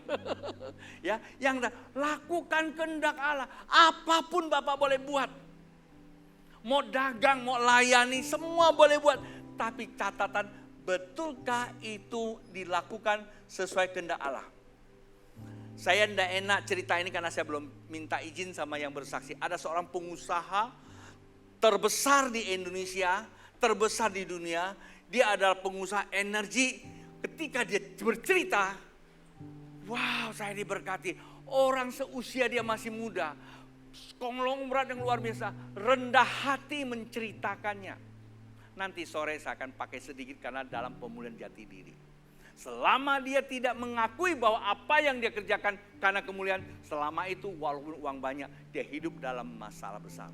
Ya, yang lakukan kehendak Allah. Apapun Bapak boleh buat. Mau dagang, mau layani, semua boleh buat. Tapi catatan, betulkah itu dilakukan sesuai kehendak Allah? Saya tidak enak cerita ini karena saya belum minta izin sama yang bersaksi. Ada seorang pengusaha terbesar di Indonesia, terbesar di dunia. Dia adalah pengusaha energi. Ketika dia bercerita, wow saya diberkati. Orang seusia dia masih muda. Konglomerat yang luar biasa. Rendah hati menceritakannya. nanti sore saya akan pakai sedikit karena dalam pemulihan jati diri. Selama dia tidak mengakui bahwa apa yang dia kerjakan karena kemuliaan, selama itu walaupun uang banyak, dia hidup dalam masalah besar.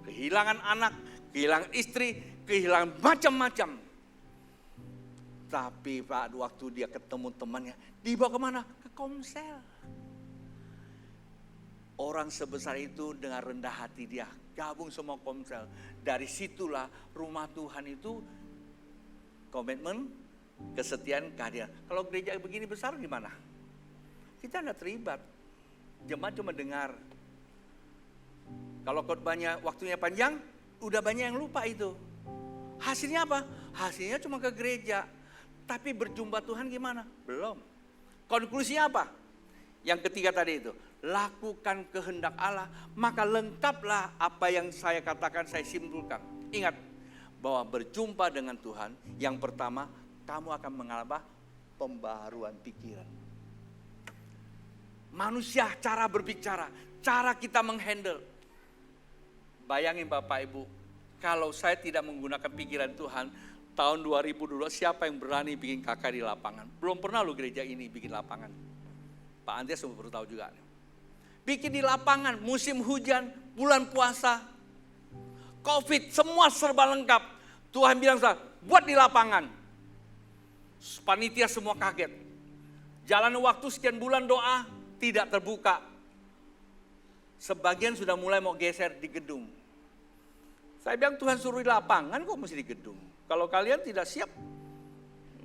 Kehilangan anak, kehilangan istri, kehilangan macam-macam. Tapi pada waktu dia ketemu temannya, dibawa kemana? Ke komsel. Orang sebesar itu dengan rendah hati dia gabung semua komsel. Dari situlah rumah Tuhan itu komitmen, kesetiaan, kehadiran. Kalau gereja begini besar gimana? Kita tidak terlibat. Jemaat cuma dengar. Kalau khotbahnya waktunya panjang, udah banyak yang lupa itu. Hasilnya apa? Hasilnya cuma ke gereja. Tapi berjumpa Tuhan gimana? Belum. Konklusinya apa? Yang ketiga tadi itu. Lakukan kehendak Allah, maka lengkaplah apa yang saya katakan, saya simpulkan. Ingat bahwa berjumpa dengan Tuhan, yang pertama kamu akan mengalami pembaharuan pikiran. Manusia, cara berbicara, cara kita menghandle. Bayangin Bapak Ibu, kalau saya tidak menggunakan pikiran Tuhan, tahun 2002 siapa yang berani bikin KK di lapangan? Belum pernah lo gereja ini bikin lapangan. Pak Andreas semua perlu tahu juga. Bikin di lapangan, musim hujan, bulan puasa, COVID, semua serba lengkap. Tuhan bilang, buat di lapangan. Panitia semua kaget. Jalan waktu sekian bulan doa, tidak terbuka. Sebagian sudah mulai mau geser di gedung. Saya bilang Tuhan suruh di lapangan kok mesti di gedung. Kalau kalian tidak siap,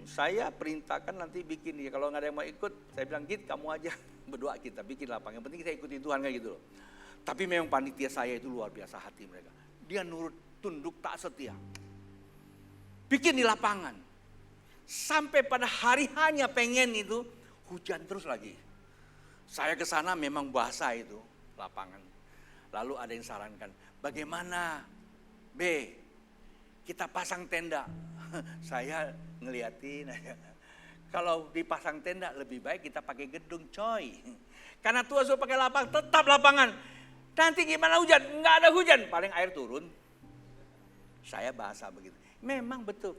saya perintahkan nanti bikin dia. Kalau nggak ada yang mau ikut, saya bilang Git kamu aja berdoa kita bikin lapangan. Yang penting kita ikutin Tuhan kayak gitu loh. Tapi memang panitia saya itu luar biasa hati mereka. Dia nurut, tunduk, tak setia. Bikin di lapangan. Sampai pada hari hanya pengen itu hujan terus lagi. Saya ke sana memang basah itu lapangan. Lalu ada yang sarankan, bagaimana B, kita pasang tenda. Saya ngeliatin, kalau dipasang tenda lebih baik kita pakai gedung coy. Karena Tuhan suruh pakai lapangan, tetap lapangan. Nanti gimana hujan? Nggak ada hujan, paling air turun. Saya bahasa begitu. Memang betul.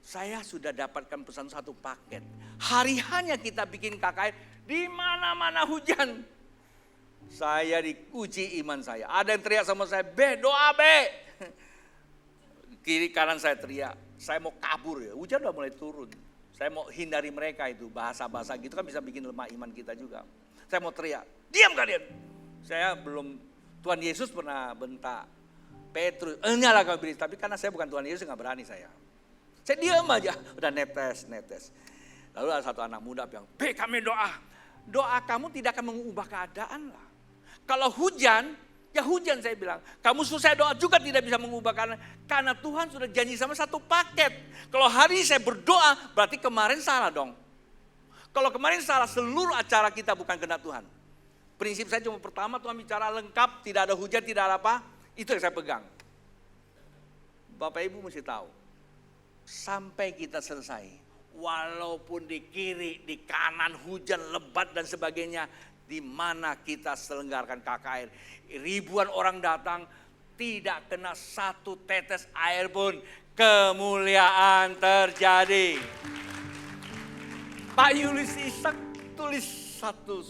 Saya sudah dapatkan pesan satu paket. Hari hanya kita bikin KKR, di mana-mana hujan. Saya diuji iman saya. Ada yang teriak sama saya, B, doa B. Kiri kanan saya teriak, saya mau kabur ya. Hujan udah mulai turun. Saya mau hindari mereka itu, bahasa-bahasa gitu kan bisa bikin lemah iman kita juga. Saya mau teriak, diam kalian. Saya belum, Tuhan Yesus pernah bentak Petrus, nyala kau iblis. Tapi karena saya bukan Tuhan Yesus nggak berani saya. Saya diam aja, udah netes. Lalu ada satu anak muda bilang, B kami doa. Doa kamu tidak akan mengubah keadaan lah. Kalau hujan, ya hujan saya bilang. Kamu susah doa juga tidak bisa mengubah karena Tuhan sudah janji sama satu paket. Kalau hari ini saya berdoa, berarti kemarin salah dong. Kalau kemarin salah, seluruh acara kita bukan kehendak Tuhan. Prinsip saya cuma pertama, Tuhan bicara lengkap, tidak ada hujan, tidak ada apa. Itu yang saya pegang. Bapak Ibu mesti tahu, sampai kita selesai, walaupun di kiri, di kanan hujan lebat dan sebagainya, di mana kita selenggarakan KKR, ribuan orang datang, tidak kena satu tetes air pun, kemuliaan terjadi. Pak Yulis Ishak tulis satu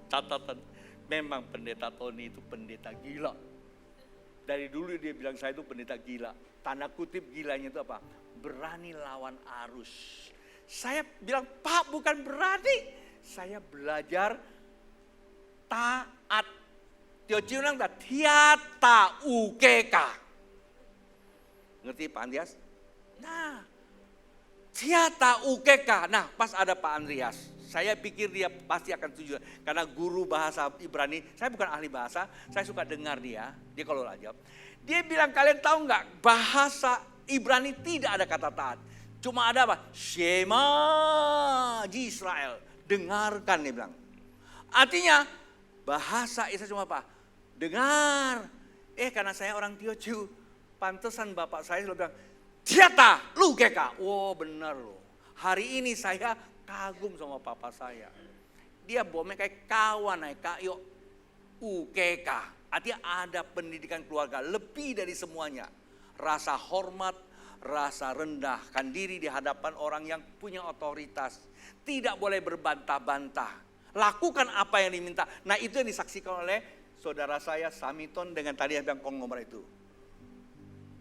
catatan, memang pendeta Tony itu pendeta gila. Dari dulu dia bilang saya itu pendeta gila. Tanda kutip gilanya itu apa? Berani lawan arus. Saya bilang, Pak bukan berani, saya belajar taat. Tio bilang tiata ukeka. Ngerti Pak Andreas? Nah, tiata ukeka. Nah, pas ada Pak Andreas, saya pikir dia pasti akan setuju. Karena guru bahasa Ibrani, saya bukan ahli bahasa, saya suka dengar dia kalau rajab. Dia bilang, kalian tahu nggak bahasa Ibrani tidak ada kata taat. Cuma ada apa? Shema Israel. Dengarkan dia bilang. Artinya bahasa Israel cuma apa? Dengar. Karena saya orang Tioju, pantesan bapak saya selalu bilang, tiata lu keka. Oh benar loh. Hari ini saya kagum sama papa saya. Dia bomnya kayak kawan, kayak UKK. Artinya ada pendidikan keluarga lebih dari semuanya. rasa hormat, rasa rendahkan diri di hadapan orang yang punya otoritas. Tidak boleh berbantah-bantah. Lakukan apa yang diminta. Nah, itu yang disaksikan oleh saudara saya Samiton dengan tadi yang ngomong itu.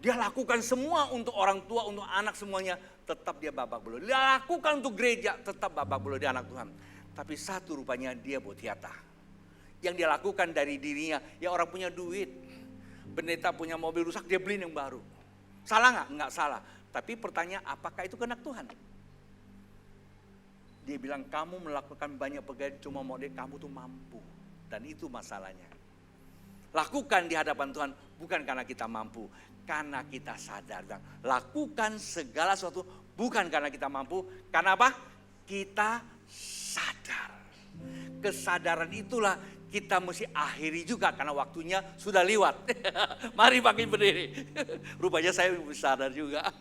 Dia lakukan semua untuk orang tua, untuk anak semuanya. Tetap dia babak belur. Dia lakukan untuk gereja, tetap babak belur dia anak Tuhan. Tapi satu rupanya dia botiata. Yang dia lakukan dari dirinya, ya orang punya duit. Pendeta punya mobil rusak, dia beliin yang baru. Salah nggak? Nggak salah. Tapi pertanyaan, apakah itu kehendak Tuhan? Dia bilang, kamu melakukan banyak pekerjaan cuma mau dia, kamu tuh mampu. Dan itu masalahnya. Lakukan di hadapan Tuhan bukan karena kita mampu, karena kita sadar. Lakukan segala sesuatu bukan karena kita mampu, karena apa? Kita sadar. Kesadaran itulah kita mesti akhiri juga karena waktunya sudah lewat. Mari bangkit berdiri. Rupanya saya sadar juga.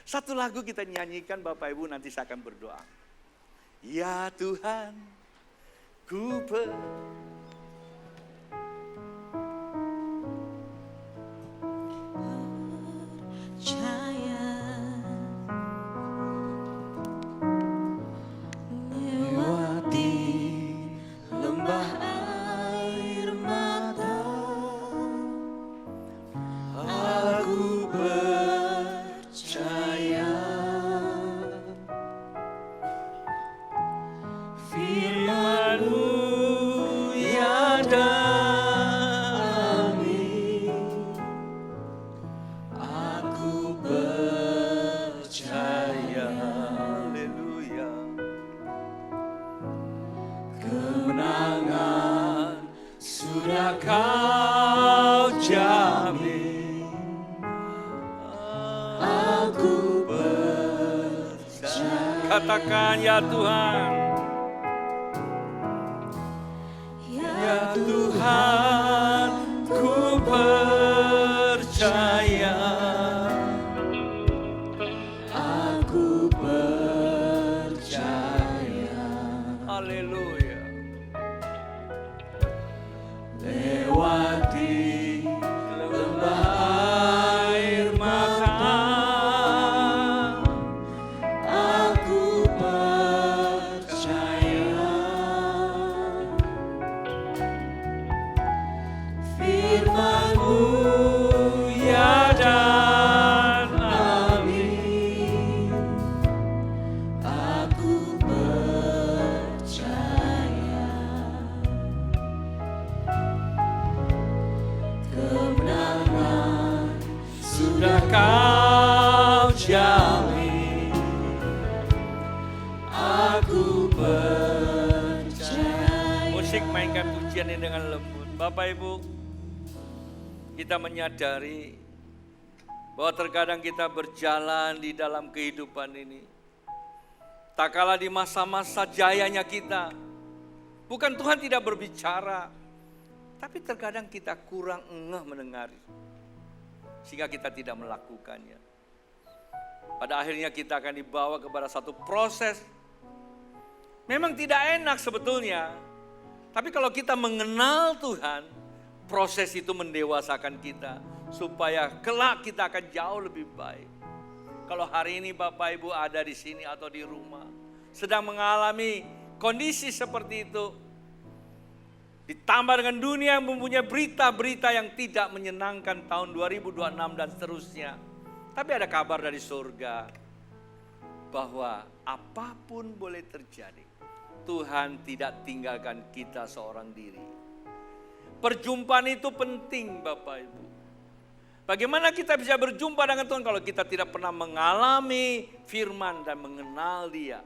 Satu lagu kita nyanyikan, Bapak Ibu, nanti saya akan berdoa. Ya Tuhan, ku percaya lewati lembah air mata, aku percaya firman-Mu ya damai, aku percaya. Haleluya. Kemenangan sudah Kau jamin, aku percaya. Katakan, ya Tuhan. Ya Tuhan, ku percaya, aku percaya. Haleluya. Lewati lembah air mata, aku percaya firman-Mu ya dan amin, aku percaya. Kemenangan sudah Kau jamin, aku percaya. Musik mainkan pujian ini dengan lembut. Bapak Ibu, kita menyadari bahwa terkadang kita berjalan di dalam kehidupan ini. Tak kalah di masa-masa jayanya kita, bukan Tuhan tidak berbicara, tapi terkadang kita kurang ngeh mendengar, sehingga kita tidak melakukannya. Pada akhirnya kita akan dibawa kepada satu proses. Memang tidak enak sebetulnya, tapi kalau kita mengenal Tuhan, proses itu mendewasakan kita, supaya kelak kita akan jauh lebih baik. Kalau hari ini Bapak Ibu ada di sini atau di rumah, sedang mengalami kondisi seperti itu, ditambah dengan dunia yang mempunyai berita-berita yang tidak menyenangkan tahun 2026 dan seterusnya. Tapi ada kabar dari surga bahwa apapun boleh terjadi, Tuhan tidak tinggalkan kita seorang diri. Perjumpaan itu penting Bapak Ibu. Bagaimana kita bisa berjumpa dengan Tuhan kalau kita tidak pernah mengalami firman dan mengenal Dia.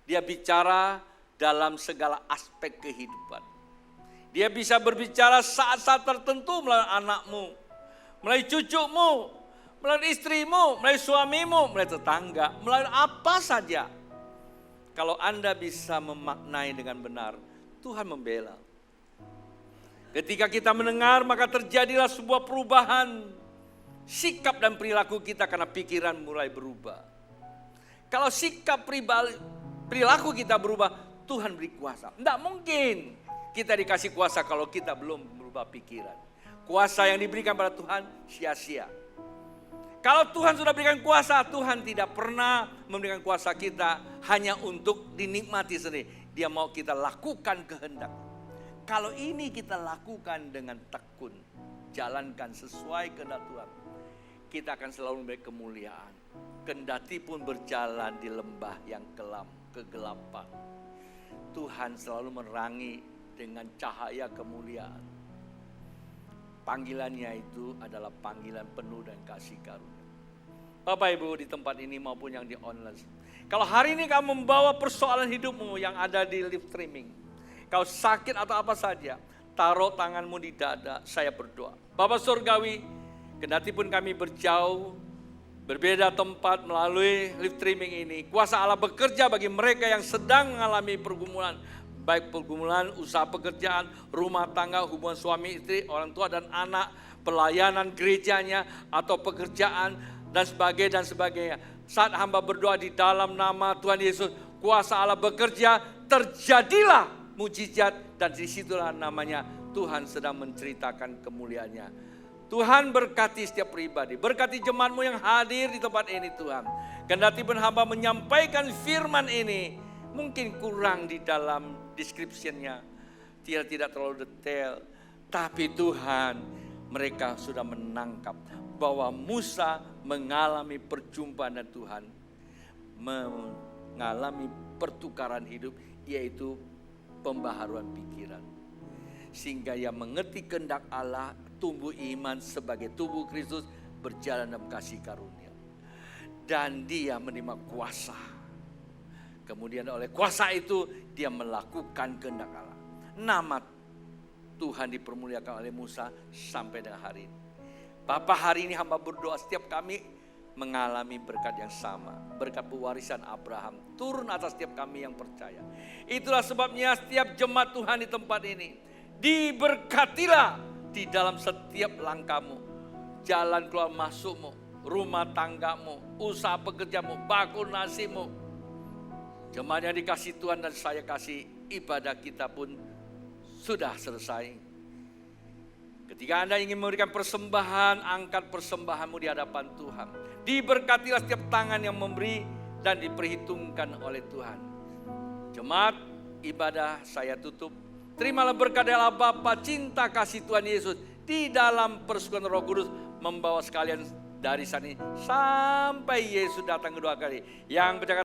Dia bicara dalam segala aspek kehidupan. Dia bisa berbicara saat-saat tertentu melalui anakmu, melalui cucumu, melalui istrimu, melalui suamimu, melalui tetangga, melalui apa saja. Kalau Anda bisa memaknai dengan benar, Tuhan membela. Ketika kita mendengar, maka terjadilah sebuah perubahan sikap dan perilaku kita karena pikiran mulai berubah. Kalau sikap perilaku kita berubah, Tuhan beri kuasa. Tidak mungkin kita dikasih kuasa kalau kita belum berubah pikiran. kuasa yang diberikan pada Tuhan sia-sia. Kalau Tuhan sudah berikan kuasa, Tuhan tidak pernah memberikan kuasa kita hanya untuk dinikmati sendiri. Dia mau kita lakukan kehendak. Kalau ini kita lakukan dengan tekun, jalankan sesuai kehendak Tuhan, kita akan selalu memberi kemuliaan. Kendati pun berjalan di lembah yang kelam, kegelapan, Tuhan selalu menerangi dengan cahaya kemuliaan. Panggilannya itu adalah panggilan penuh dan kasih karunia. Bapak Ibu di tempat ini maupun yang di online. Kalau hari ini kamu membawa persoalan hidupmu yang ada di live streaming, kau sakit atau apa saja, taruh tanganmu di dada, saya berdoa. Bapa Surgawi, kendati pun kami berjauh, berbeda tempat melalui live streaming ini, kuasa Allah bekerja bagi mereka yang sedang mengalami pergumulan, baik pergumulan usaha pekerjaan, rumah tangga, hubungan suami istri, orang tua dan anak, pelayanan gerejanya atau pekerjaan dan sebagainya. Saat hamba berdoa di dalam nama Tuhan Yesus, kuasa Allah bekerja, terjadilah mujizat, dan disitulah namanya Tuhan sedang menceritakan kemuliaannya. Tuhan berkati setiap pribadi, berkati jemaatmu yang hadir di tempat ini Tuhan. Kendati pun hamba menyampaikan firman ini, mungkin kurang di dalam description-nya, tidak terlalu detail. Tapi Tuhan, mereka sudah menangkap bahwa Musa mengalami perjumpaan dengan Tuhan, mengalami pertukaran hidup, yaitu pembaharuan pikiran. Sehingga ia mengerti kehendak Allah, tumbuh iman sebagai tubuh Kristus, berjalan dalam kasih karunia. Dan dia menerima kuasa. Kemudian oleh kuasa itu dia melakukan kehendak Allah. Nama Tuhan dipermuliakan oleh Musa sampai dengan hari ini. Bapak, hari ini hamba berdoa setiap kami mengalami berkat yang sama. Berkat pewarisan Abraham turun atas setiap kami yang percaya. Itulah sebabnya setiap jemaat Tuhan di tempat ini, diberkatilah di dalam setiap langkahmu, jalan keluar masukmu, rumah tanggamu, usaha pekerjamu, bakul nasimu. Jemaat yang dikasih Tuhan dan saya kasih, ibadah kita pun sudah selesai. Ketika Anda ingin memberikan persembahan, angkat persembahanmu di hadapan Tuhan. Diberkatilah setiap tangan yang memberi dan diperhitungkan oleh Tuhan. Jemaat, ibadah saya tutup. Terimalah berkat dari Allah Bapa, cinta kasih Tuhan Yesus di dalam persekutuan Roh Kudus membawa sekalian dari sana sampai Yesus datang kedua kali. Yang berjaga